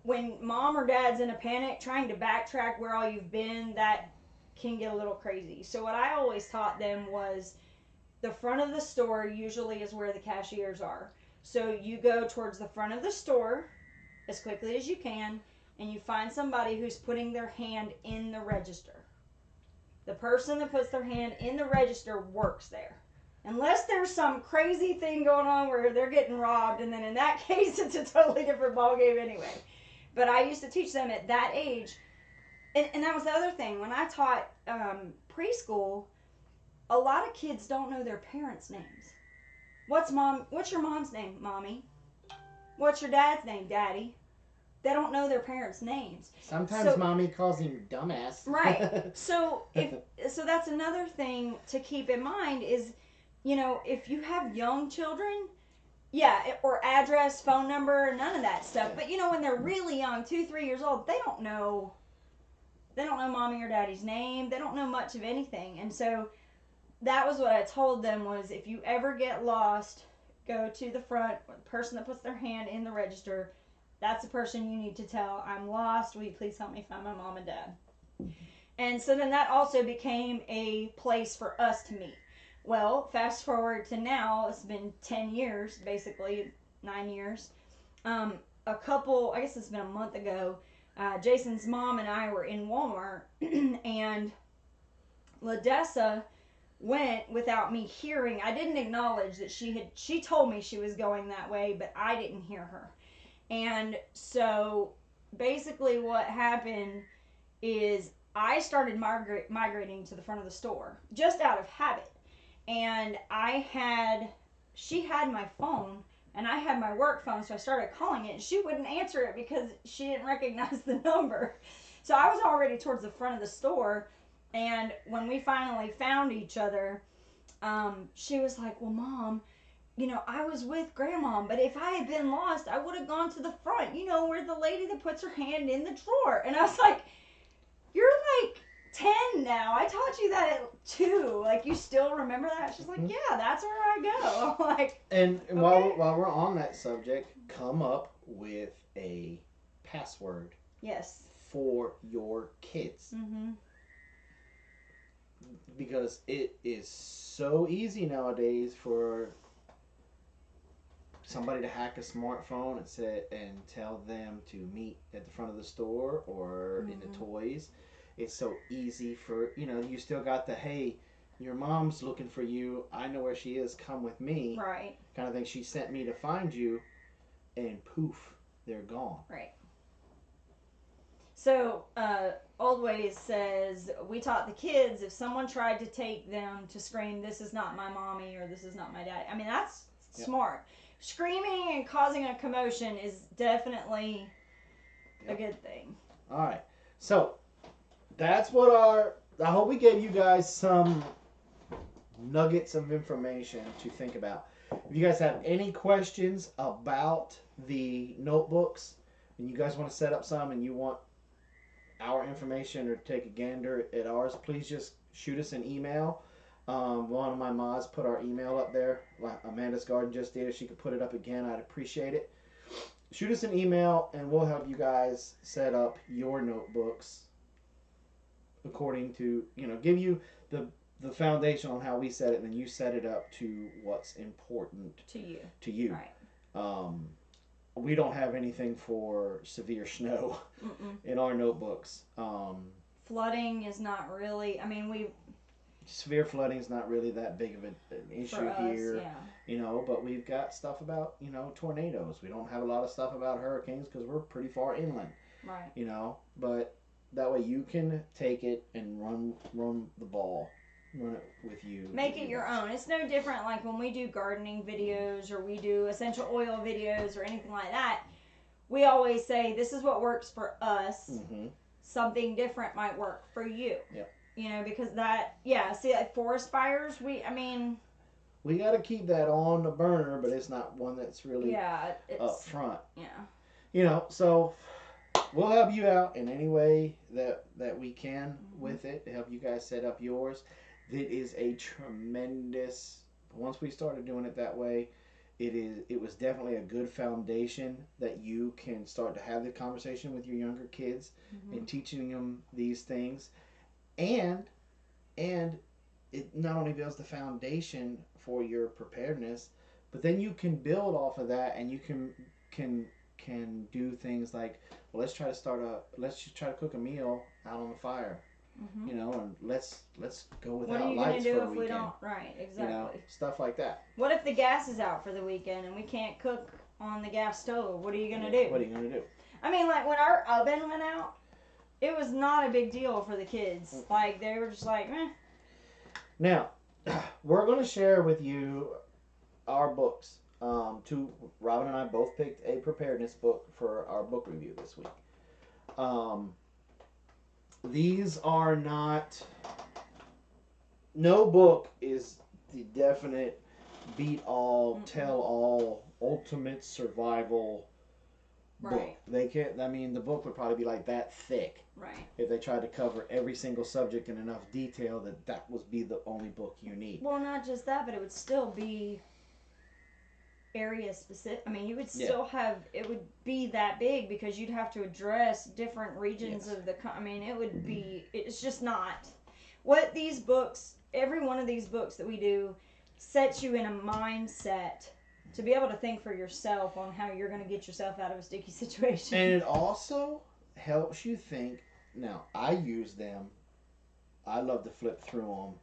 when mom or dad's in a panic trying to backtrack where all you've been, that can get a little crazy. So what I always taught them was the front of the store usually is where the cashiers are. So you go towards the front of the store as quickly as you can, and you find somebody who's putting their hand in the register. The person that puts their hand in the register works there. Unless there's some crazy thing going on where they're getting robbed, and then in that case it's a totally different ballgame anyway. But I used to teach them at that age, and that was the other thing. When I taught preschool, a lot of kids don't know their parents' names. What's your mom's name, Mommy? What's your dad's name, Daddy? They don't know their parents' names. Sometimes Mommy calls him dumbass. Right. So that's another thing to keep in mind is, you know, if you have young children, yeah, or address, phone number, none of that stuff. But you know, when they're really young, 2-3 years old, they don't know mommy or daddy's name. They don't know much of anything. And so that was what I told them was, if you ever get lost, go to the front, the person that puts their hand in the register, that's the person you need to tell, I'm lost, will you please help me find my mom and dad? And so then that also became a place for us to meet. Well, fast forward to now, it's been 10 years, basically 9 years. I guess it's been a month ago, Jason's mom and I were in Walmart, and LaDessa went without me hearing. I didn't acknowledge that she told me she was going that way, but I didn't hear her. And so basically what happened is I started migrating to the front of the store just out of habit. And she had my phone and I had my work phone, so I started calling it and she wouldn't answer it because she didn't recognize the number. So I was already towards the front of the store, and when we finally found each other, she was like, well, Mom, you know, I was with Grandma, but if I had been lost, I would have gone to the front, you know, where the lady that puts her hand in the drawer. And I was like, you're like 10 now. I taught you that at 2. Like, you still remember that? She's like, yeah, that's where I go. I'm like, and okay. while we're on that subject, come up with a password. Yes. For your kids. Mm-hmm. Because it is so easy nowadays for somebody to hack a smartphone and tell them to meet at the front of the store or in the toys. It's so easy for, you know, you still got the, hey, your mom's looking for you, I know where she is, come with me. Right. Kind of thing. She sent me to find you, and poof, they're gone. Right. So, Old Ways says, we taught the kids if someone tried to take them to scream, "This is not my mommy," or "This is not my daddy." I mean, that's smart. Screaming and causing a commotion is definitely a good thing. All right. So, that's what I hope we gave you guys some nuggets of information to think about. If you guys have any questions about the notebooks and you guys want to set up some and you want our information or take a gander at ours, please just shoot us an email. One of my mods put our email up there. Like Amanda's Garden just did. If she could put it up again, I'd appreciate it. Shoot us an email and we'll help you guys set up your notebooks according to, give you the foundation on how we set it, and then you set it up to what's important to you. Right. We don't have anything for severe snow in our notebooks. Flooding is not really, severe flooding is not really that big of an issue for us, here. yeah. But we've got stuff about, tornadoes. We don't have a lot of stuff about hurricanes because we're pretty far inland. Right. But that way you can take it and run the ball. Run it with you. Make it your own. It's no different like when we do gardening videos or we do essential oil videos or anything like that. We always say this is what works for us. Mm-hmm. Something different might work for you. Yep. Because see, like forest fires, we got to keep that on the burner, but it's not one that's really up front. Yeah. So we'll help you out in any way that we can with it to help you guys set up yours. It is a tremendous. Once we started doing it that way, it was definitely a good foundation that you can start to have the conversation with your younger kids and teaching them these things, and it not only builds the foundation for your preparedness, but then you can build off of that, and you can do things like, well, let's just try to cook a meal out on the fire. And let's go without lights for a weekend. What are you going to do if we don't? Right, exactly. Stuff like that. What if the gas is out for the weekend and we can't cook on the gas stove? What are you going to do? What are you going to do? Like when our oven went out, it was not a big deal for the kids. Like they were just like, eh. Now, we're going to share with you our books. Robin and I both picked a preparedness book for our book review this week. These are not. No book is the definite beat all, tell all, ultimate survival book. They can't. The book would probably be like that thick. Right. If they tried to cover every single subject in enough detail that would be the only book you need. Well, not just that, but it would still be area specific. You would still have, it would be that big because you'd have to address different regions of the it would be, it's just not what these books, every one of these books that we do sets you in a mindset to be able to think for yourself on how you're going to get yourself out of a sticky situation. And it also helps you think. Now, I use them. I love to flip through them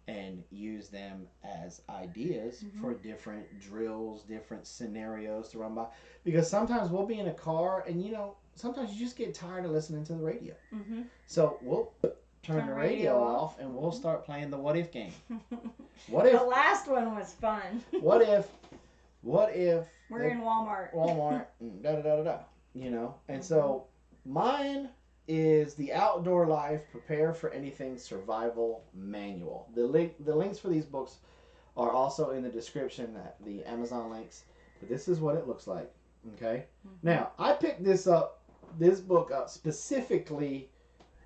and use them as ideas for different drills, different scenarios to run by. Because sometimes we'll be in a car and, sometimes you just get tired of listening to the radio. So we'll turn the radio off and we'll start playing the what if game. What if the last one was fun? What if we're in Walmart, da da da da da, and so mine is the Outdoor Life Prepare for Anything Survival Manual. The links for these books are also in the description, the Amazon links. But this is what it looks like. Okay. Now I picked this book up specifically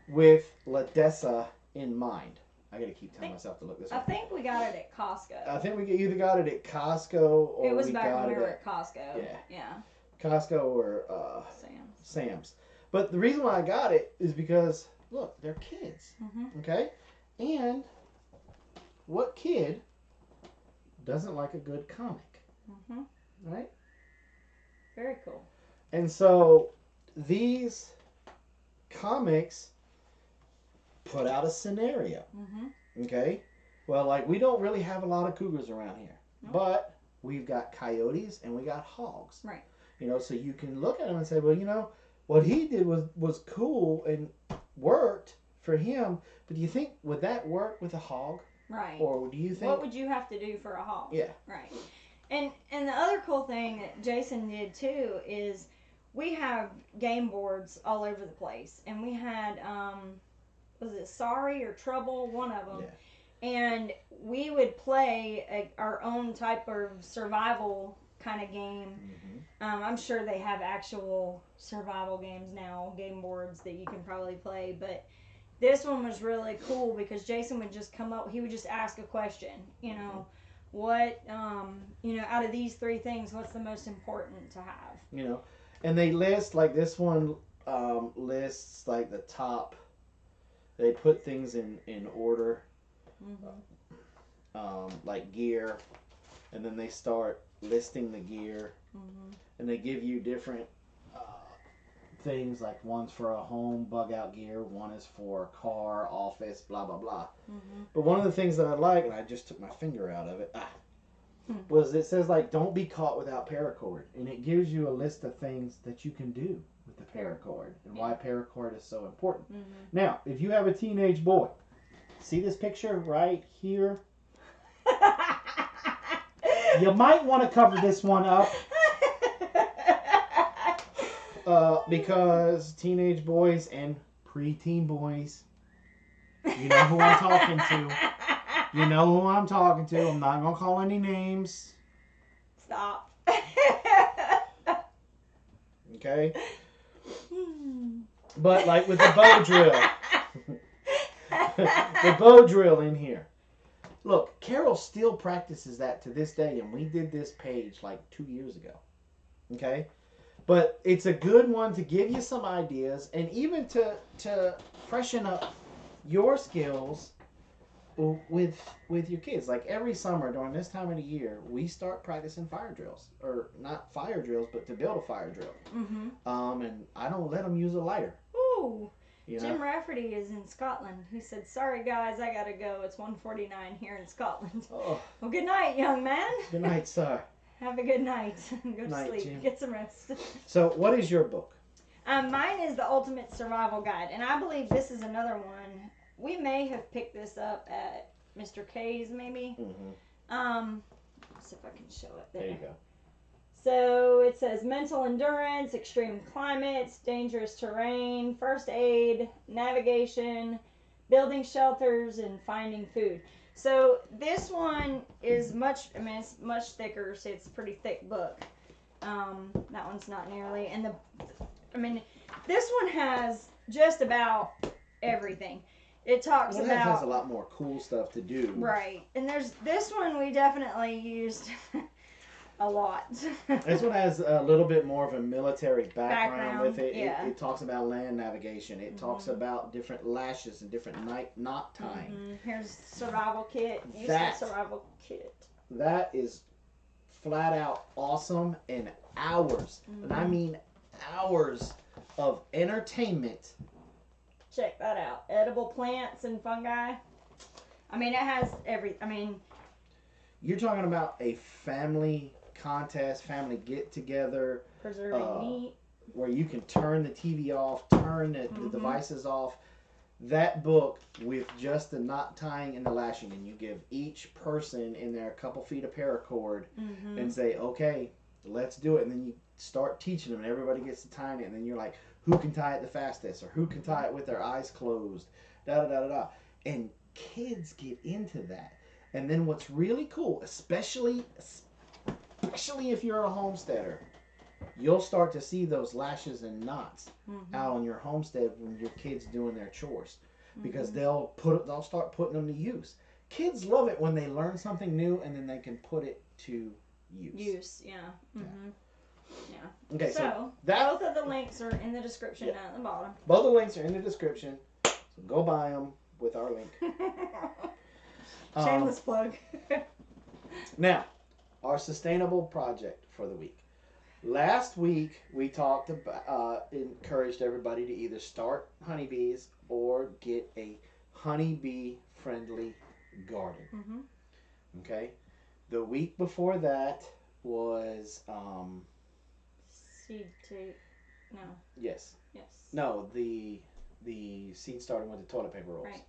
with LaDessa in mind. I gotta keep telling myself to look this up. I think we got it at Costco. I think we either got it at Costco or it was we back got when we it were at Costco. Yeah. Costco or Sam's. But the reason why I got it is because look, they're kids. Okay? And what kid doesn't like a good comic? Right? Very cool. And so these comics put out a scenario. Okay? Well, like we don't really have a lot of cougars around here. But we've got coyotes and we got hogs. Right. So you can look at them and say, well, what he did was cool and worked for him. But do you think would that work with a hog? Right. Or do you think what would you have to do for a hog? Yeah. Right. And the other cool thing that Jason did too is we have game boards all over the place, and we had was it Sorry or Trouble, one of them. Yeah. And we would play our own type of survival kind of game. Mm-hmm. I'm sure they have actual survival games now, game boards that you can probably play, but this one was really cool because Jason would just come up, he would just ask a question, you know, what, you know, out of these three things, what's the most important to have? You know, and they list, like this one lists like the top, they put things in order, like gear, and then they start listing the gear, and they give you different things, like one's for a home bug out gear, one is for a car, office, blah blah blah. But one of the things that I like, and I just took my finger out of it, was it says like don't be caught without paracord, and it gives you a list of things that you can do with the paracord and why paracord is so important. Now, if you have a teenage boy, see this picture right here? You might want to cover this one up. Because teenage boys and preteen boys, you know who I'm talking to. You know who I'm talking to. I'm not going to call any names. Stop. Okay? But like with the bow drill. The bow drill in here. Look, Carol still practices that to this day, and we did this page like 2 years ago. Okay? But it's a good one to give you some ideas, and even to freshen up your skills with your kids. Like every summer during this time of the year, we start practicing fire drills, or not fire drills, but to build a fire drill. And I don't let them use a lighter. Ooh. You know? Jim Rafferty is in Scotland. He said, "Sorry guys, I gotta go. It's 1:49 here in Scotland." Oh. Well, good night, young man. Good night, sir. Have a good night. Go to Night, sleep. Jim. Get some rest. So, what is your book? Mine is The Ultimate Survival Guide, and I believe this is another one. We may have picked this up at Mr. K's, maybe. Let's see if I can show it there. There you go. So it says mental endurance, extreme climates, dangerous terrain, first aid, navigation, building shelters, and finding food. So this one is it's much thicker, so it's a pretty thick book. That one's not nearly. And this one has just about everything. It talks about. That has a lot more cool stuff to do. Right. And there's this one we definitely used a lot. This one has a little bit more of a military background with it. Yeah. It talks about land navigation. It talks about different lashes and different knot tying. Here's survival kit. Survival kit. That is flat out awesome, and hours, and I mean hours of entertainment. Check that out. Edible plants and fungi. It has You're talking about a family contest, family get together, preserving meat, where you can turn the TV off, turn the devices off. That book with just the knot tying and the lashing, and you give each person in there a couple feet of paracord and say, okay, let's do it. And then you start teaching them, and everybody gets to tying it, and then you're like, who can tie it the fastest, or who can tie it with their eyes closed, da-da-da-da-da. And kids get into that. And then what's really cool, especially if you're a homesteader, you'll start to see those lashes and knots out on your homestead when your kids doing their chores, because they'll start putting them to use. Kids love it when they learn something new and then they can put it to use. Yeah. Okay, so both of the links are in the description down at the bottom. Both the links are in the description, so go buy them with our link. Shameless plug. Now, our sustainable project for the week. Last week, we talked about, encouraged everybody to either start honeybees or get a honeybee-friendly garden. Okay? The week before that was... Seed tape. No. Yes. Yes. No, the seed starting with the toilet paper rolls. Right.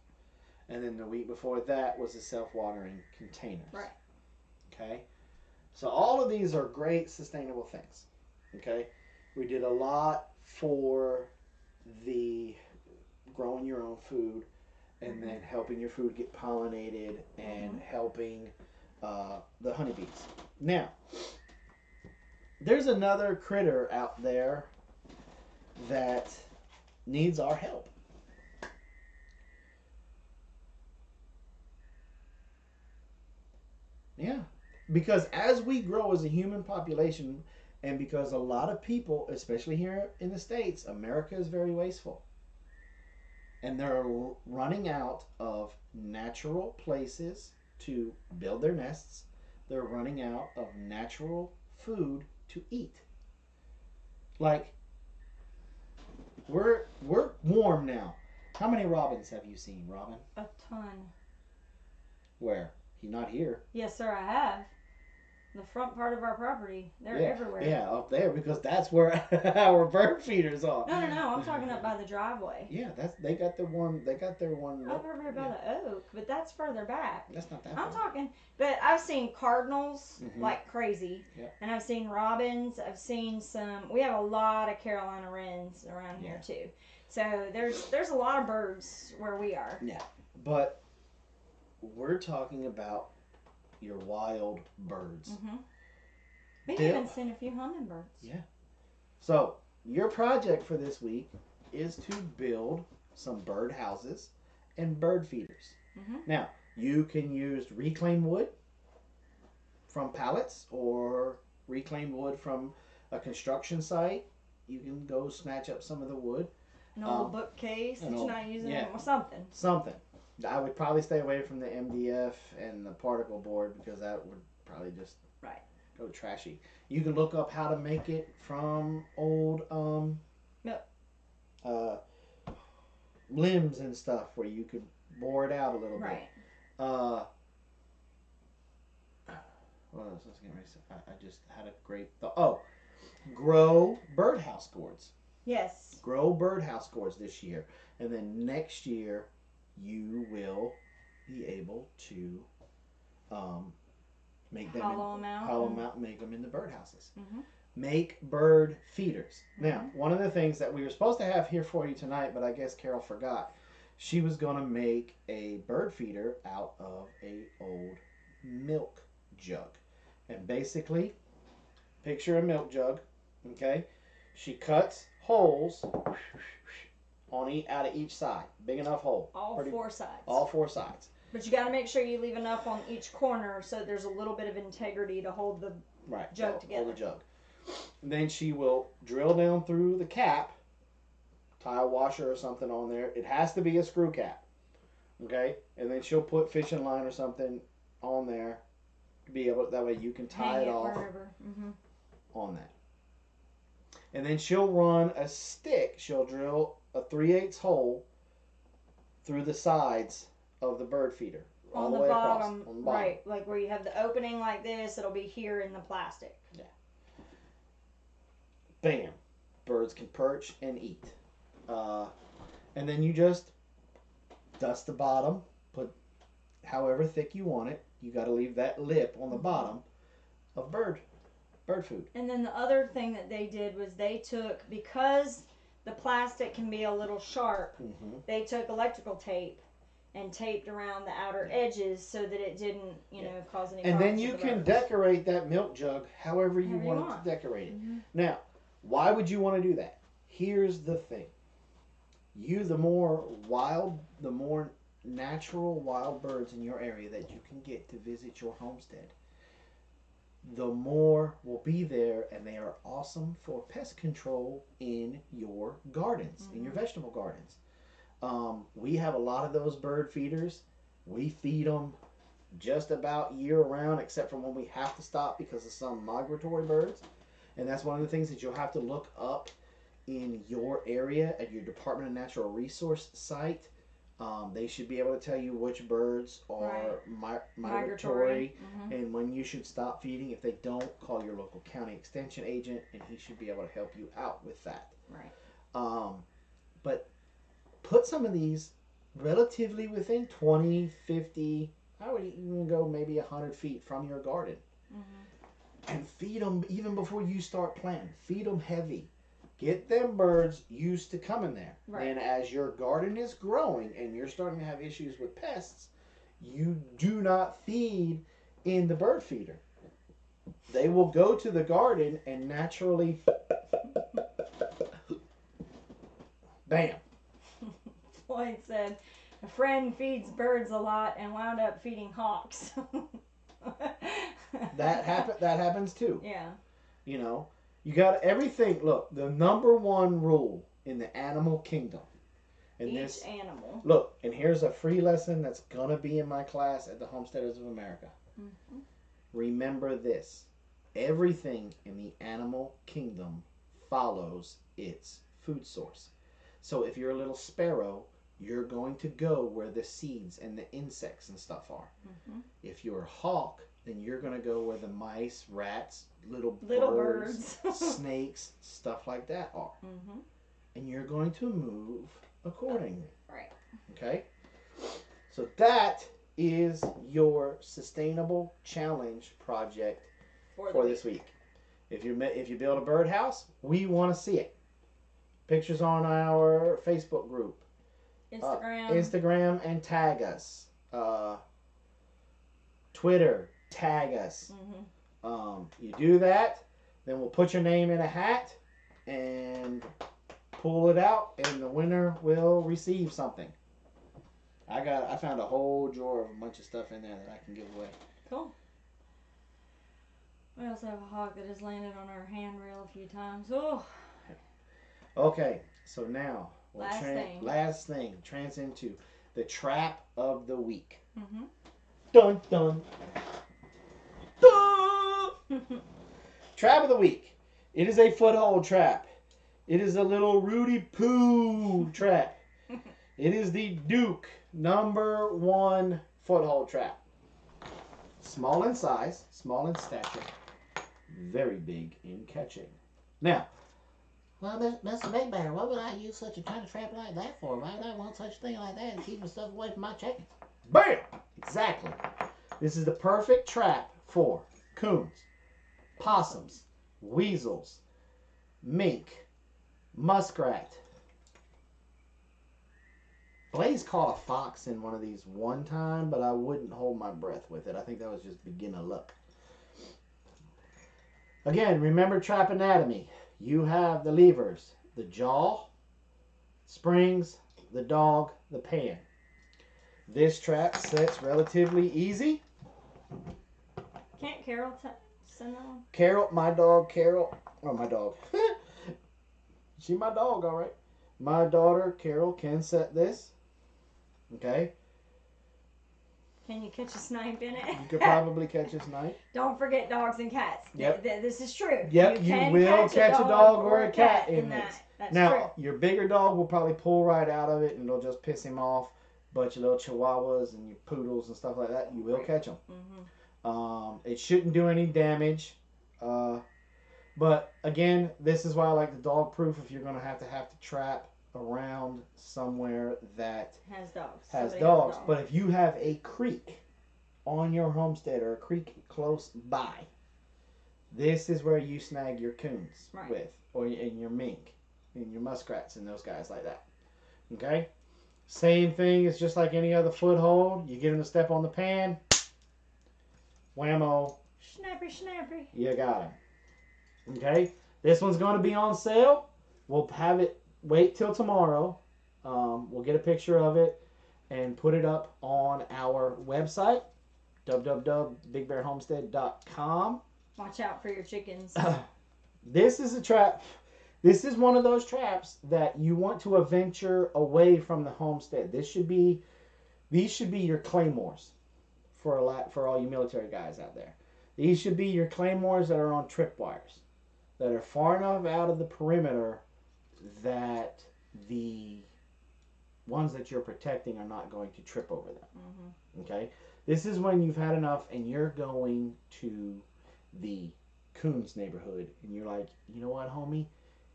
And then the week before that was the self-watering containers. Right. Okay? So all of these are great sustainable things. Okay? We did a lot for the growing your own food and then helping your food get pollinated and helping the honeybees. Now, there's another critter out there that needs our help. Yeah. Because as we grow as a human population, and because a lot of people, especially here in the States, America is very wasteful. And they're running out of natural places to build their nests. They're running out of natural food to eat. Like, we're warm now. How many robins have you seen, Robin? A ton. Where? He's not here. Yes, sir, I have. The front part of our property. They're everywhere. Yeah, up there, because that's where our bird feeders are. No. I'm talking up by the driveway. Yeah, they got their one. Over here by the oak, but that's further back. That's not that I'm far. talking, but I've seen cardinals like crazy, Yep. and I've seen robins. I've seen some. We have a lot of Carolina wrens around here too. So there's a lot of birds where we are. Yeah, but we're talking about your wild birds. We've even seen a few hummingbirds. Yeah. So your project for this week is to build some bird houses and bird feeders. Now, you can use reclaimed wood from pallets or reclaimed wood from a construction site. You can go snatch up some of the wood. An old bookcase that you're not using or something. Something. I would probably stay away from the MDF and the particle board because that would probably just go trashy. You can look up how to make it from old limbs and stuff where you could bore it out a little bit. What else? I just had a great thought. Oh, grow birdhouse gourds. Yes. Grow birdhouse gourds this year, and then next year you will be able to make them hollow them out, and make them into birdhouses. Make bird feeders. Now, one of the things that we were supposed to have here for you tonight, but I guess Carol forgot, she was going to make a bird feeder out of a old milk jug. And basically, picture a milk jug, okay? She cuts holes out of each side, big enough hole. All four sides. All four sides. But you got to make sure you leave enough on each corner so there's a little bit of integrity to hold the jug together. Hold the jug. And then she will drill down through the cap, tie a washer or something on there. It has to be a screw cap, okay? And then she'll put fishing line or something on there to be able. That way you can tie it off on that. And then she'll run a stick. She'll drill a 3/8 hole through the sides of the bird feeder. All on the the way bottom, across. On the bottom. right? Like where you have the opening like this, it'll be here in the plastic. Yeah. Bam. Birds can perch and eat. And then you just dust the bottom, put however thick you want it. You got to leave that lip on the bottom of bird food. And then the other thing that they did was they took, because the plastic can be a little sharp, they took electrical tape and taped around the outer edges so that it didn't, you know, cause any And then problems you with the can birds. decorate that milk jug however you want it to decorate it. Now, why would you want to do that? Here's the thing. The more natural wild birds in your area that you can get to visit your homestead, the more will be there, and they are awesome for pest control in your gardens, in your vegetable gardens. We have a lot of those bird feeders. We feed them just about year round, except for when we have to stop because of some migratory birds. And that's one of the things that you'll have to look up in your area at your Department of Natural Resource site. They should be able to tell you which birds are migratory and when you should stop feeding. If they don't, call your local county extension agent and he should be able to help you out with that. Right. But put some of these relatively within 20, 50, I would even go maybe 100 feet from your garden. And feed them even before you start planting. Feed them heavy. Get them birds used to coming there. Right. And as your garden is growing and you're starting to have issues with pests, you do not feed in the bird feeder. They will go to the garden and naturally bam. Floyd said, a friend feeds birds a lot and wound up feeding hawks. That happens too. Yeah. You know, you got everything. Look, the number one rule in the animal kingdom. And Each animal. Look, and here's a free lesson that's gonna be in my class at the Homesteaders of America. Remember this: everything in the animal kingdom follows its food source. So if you're a little sparrow, you're going to go where the seeds and the insects and stuff are. If you're a hawk, then you're going to go where the mice, rats, little birds. Snakes, stuff like that are. And you're going to move accordingly. Right. Okay? So that is your sustainable challenge project for this week. If you build a birdhouse, we want to see it. Pictures on our Facebook group. Instagram and tag us. Twitter, tag us. You do that, then we'll put your name in a hat and pull it out, and the winner will receive something. I found a whole drawer of a bunch of stuff in there that I can give away. Cool. We also have a hawk that has landed on our handrail a few times. Oh. Okay, so now last thing trans into the trap of the week. Dun dun dun. Trap of the week. It is a foothold trap. It is a little Rudy Poo trap. It is the Duke #1 foothold trap. Small in size, small in stature, very big in catching. Now, well, Mr. Big Bear, what would I use such a kind of trap like that for? Why would I want such a thing like that and keeping stuff away from my chickens? bam! Exactly. This is the perfect trap for coons, possums, weasels, mink, muskrat. Blaze caught a fox in one of these one time, but I wouldn't hold my breath with it. I think that was just beginner luck. Again, remember trap anatomy. You have the levers, the jaw, springs, the dog, the pan. This trap sets relatively easy. Can't Carol send that one? Carol, oh, my dog. She my dog, all right. My daughter, Carol, can set this. Okay. Can you catch a snipe in it? You could probably catch a snipe. Don't forget dogs and cats. Yep. This is true. Yep, you will catch a dog or a cat in this. That's now, true. your bigger dog will probably pull right out of it and it'll just piss him off. But your little chihuahuas and your poodles and stuff like that, you will catch them. It shouldn't do any damage. But again, this is why I like the dog proof. If you're going to have to trap around somewhere that has dogs. But if you have a creek on your homestead or a creek close by, this is where you snag your coons with, or in your mink, and your muskrats and those guys like that. Okay? Same thing. It's just like any other foothold. You get them to step on the pan. Whammo. Snappy. You got him. Okay? This one's going to be on sale. We'll have it. Wait till tomorrow. We'll get a picture of it and put it up on our website, www.bigbearhomestead.com. Watch out for your chickens. This is a trap. This is one of those traps that you want to venture away from the homestead. These should be your claymores for all you military guys out there. These should be your claymores that are on tripwires, that are far enough out of the perimeter that the ones that you're protecting are not going to trip over them. Okay? This is when you've had enough and you're going to the coons neighborhood and you're like, you know what, homie?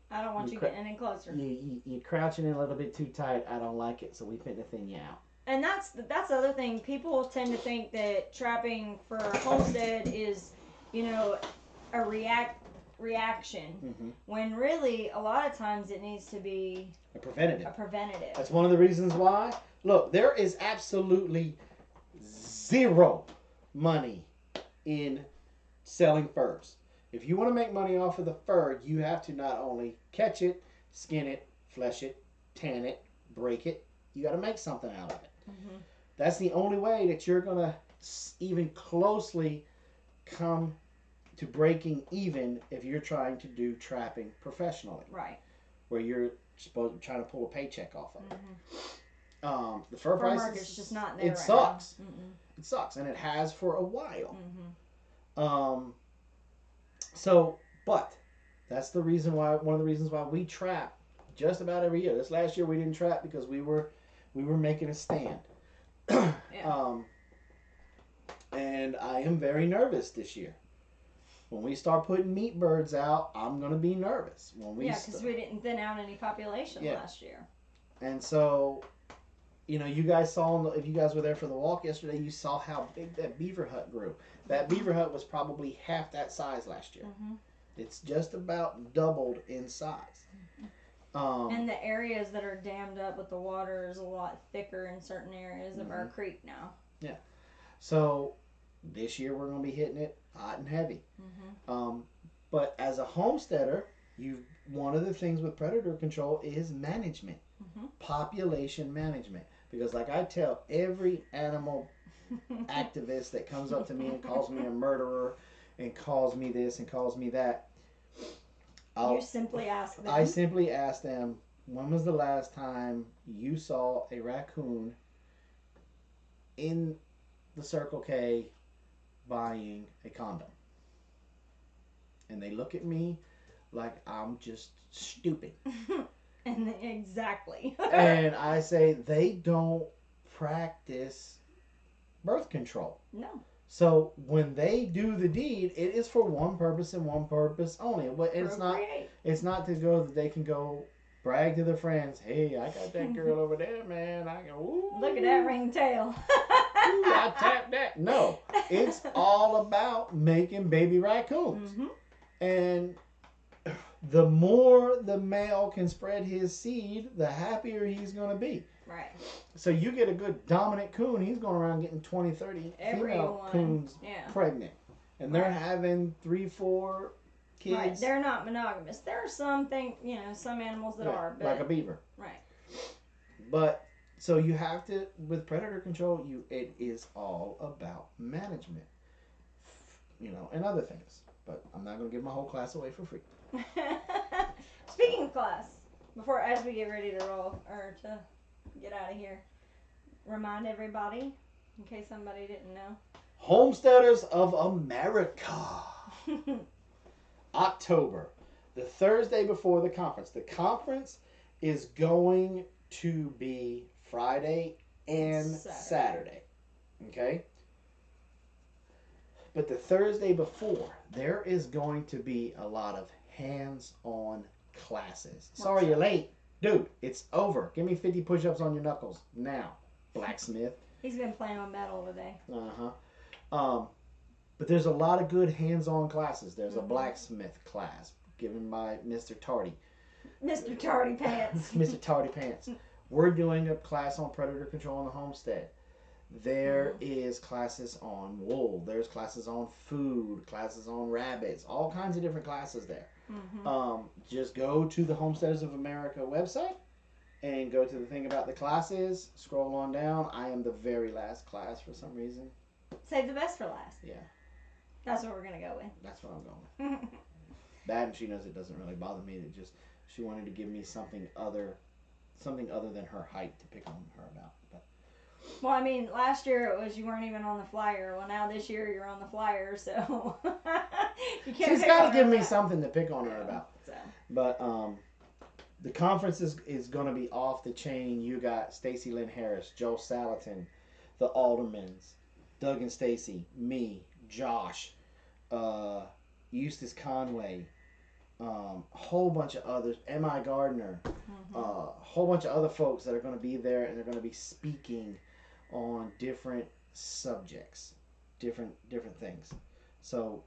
I don't want you getting any closer. You're crouching in a little bit too tight. I don't like it, so we finna thin you out. And that's the other thing. People tend to think that trapping for homestead is, a reaction. When really, a lot of times it needs to be a preventative. That's one of the reasons why. Look, there is absolutely zero money in selling furs. If you want to make money off of the fur, you have to not only catch it, skin it, flesh it, tan it, break it. You got to make something out of it. That's the only way that you're going to even closely come to breaking even if you're trying to do trapping professionally. Right. Where you're trying to pull a paycheck off of it. The fur price market's just not there. It sucks. It sucks, and it has for a while. But that's the reason why. One of the reasons why we trap just about every year. This last year we didn't trap because we were making a stand. And I am very nervous this year. When we start putting meat birds out, I'm gonna be nervous. Because we didn't thin out any population last year. And so, you guys saw, if you guys were there for the walk yesterday, you saw how big that beaver hut grew. That beaver hut was probably half that size last year. It's just about doubled in size. And the areas that are dammed up with the water is a lot thicker in certain areas of our creek now. Yeah. So this year we're going to be hitting it hot and heavy. But as a homesteader, one of the things with predator control is management. Population management. Because like I tell every animal activist that comes up to me and calls me a murderer and calls me this and calls me that, you simply ask them. I simply ask them, when was the last time you saw a raccoon in the Circle K buying a condom? And they look at me like I'm just stupid. And exactly. And I say, they don't practice birth control. No. So when they do the deed, it is for one purpose and one purpose only. It's not to go that they can go brag to their friends. Hey, I got that girl over there, man. I go, ooh, look at that ringtail. Ooh, I tapped that. No, it's all about making baby raccoons. And the more the male can spread his seed, the happier he's going to be. Right. So you get a good dominant coon, he's going around getting 20, 30 female coons pregnant. And they're having 3, 4 kids. Right. They're not monogamous. There are some some animals that are. But, like a beaver. Right. But, so you have to, with predator control, it is all about management. And other things. But I'm not going to give my whole class away for free. Speaking of class, as we get ready to roll, or to get out of here, remind everybody, in case somebody didn't know. Homesteaders of America. October, the Thursday before the conference. The conference is going to be Friday and Saturday. Okay? But the Thursday before, there is going to be a lot of hands-on classes. Sorry you're late. Dude, it's over. Give me 50 push-ups on your knuckles now, blacksmith. He's been playing on metal today. But there's a lot of good hands-on classes. There's a blacksmith class given by Mr. Tardy. Mr. Tardy Pants. Mr. Tardy Pants. We're doing a class on predator control on the homestead. There is classes on wool. There's classes on food, classes on rabbits, all kinds of different classes there. Just go to the Homesteaders of America website and go to the thing about the classes. Scroll on down. I am the very last class for some reason. Save the best for last. Yeah. That's what we're going to go with. That's what I'm going with. That, and she knows it doesn't really bother me. She wanted to give me something other than her height to pick on her about. But well, I mean, last year it was you weren't even on the flyer. Well, now this year you're on the flyer, so you can't. She's got to give me something to pick on her about. So. But the conference is going to be off the chain. You got Stacy Lynn Harris, Joe Salatin, the Aldermans, Doug and Stacy, me, Josh, Eustace Conway, whole bunch of others, M.I. Gardner, a whole bunch of other folks that are going to be there, and they're going to be speaking on different subjects, different things. So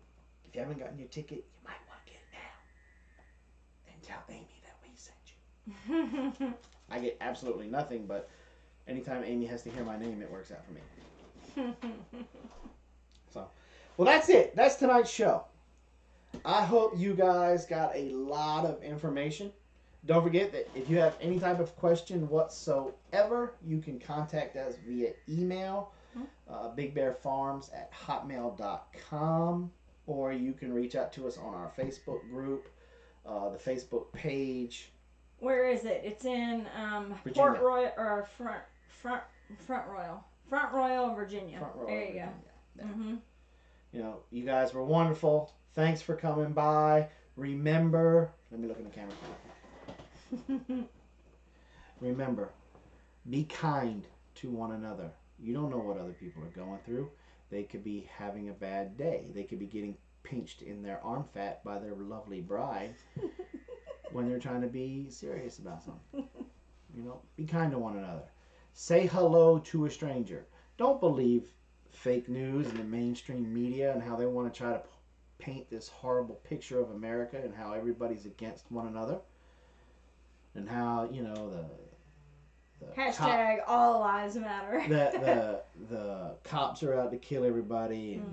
if you haven't gotten your ticket, you might want to get it now and tell Amy that we sent you. I get absolutely nothing, but anytime Amy has to hear my name, it works out for me. So, well, that's it. That's tonight's show. I hope you guys got a lot of information. Don't forget that if you have any type of question whatsoever, you can contact us via email, bigbearfarms@hotmail.com, or you can reach out to us on our Facebook group, the Facebook page. Where is it? It's in Virginia. Port Royal or Front Royal, Virginia. Front Royal, there you Virginia. go. Mm-hmm. You know, you guys were wonderful. Thanks for coming by. Remember, let me look in the camera. Remember, be kind to one another. You don't know what other people are going through. They could be having a bad day. They could be getting pinched in their arm fat by their lovely bride when they're trying to be serious about something. You know, be kind to one another. Say hello to a stranger. Don't believe fake news and the mainstream media and how they want to try to paint this horrible picture of America and how everybody's against one another. And how, you know, the Hashtag all lives matter. the cops are out to kill everybody, and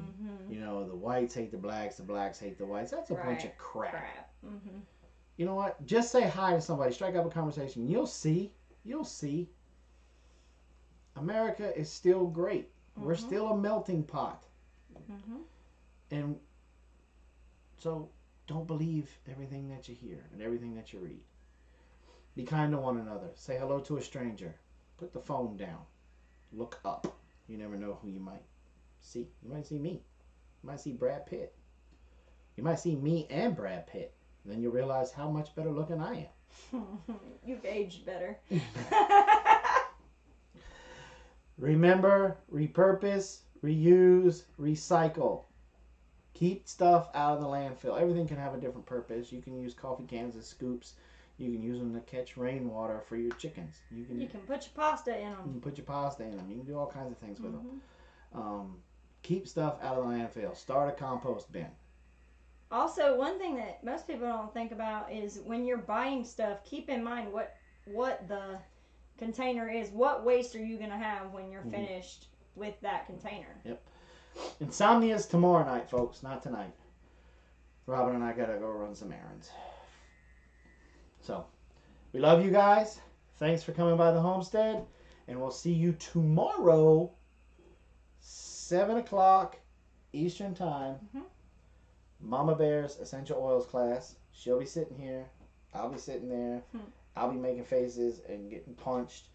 you know, the whites hate the blacks hate the whites. That's a bunch of crap. You know what? Just say hi to somebody. Strike up a conversation. You'll see. America is still great. We're still a melting pot. And so don't believe everything that you hear and everything that you read. Be kind to one another. Say hello to a stranger. Put the phone down. Look up. You never know who you might see. You might see me. You might see Brad Pitt. You might see me and Brad Pitt. And then you'll realize how much better looking I am. You've aged better. Remember, repurpose, reuse, recycle. Keep stuff out of the landfill. Everything can have a different purpose. You can use coffee cans as scoops. You can use them to catch rainwater for your chickens. You can put your pasta in them. You can put your pasta in them. You can do all kinds of things with them. Keep stuff out of the landfill. Start a compost bin. Also, one thing that most people don't think about is when you're buying stuff, keep in mind what the container is. What waste are you going to have when you're finished with that container? Yep. Insomnia's tomorrow night, folks, not tonight. Robin and I got to go run some errands. So, we love you guys. Thanks for coming by the homestead. And we'll see you tomorrow, 7 o'clock Eastern Time. Mama Bear's Essential Oils class. She'll be sitting here. I'll be sitting there. I'll be making faces and getting punched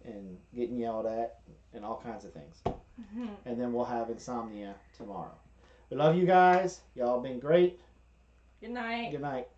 and getting yelled at and all kinds of things. And then we'll have Insomnia tomorrow. We love you guys. Y'all been great. Good night. Good night.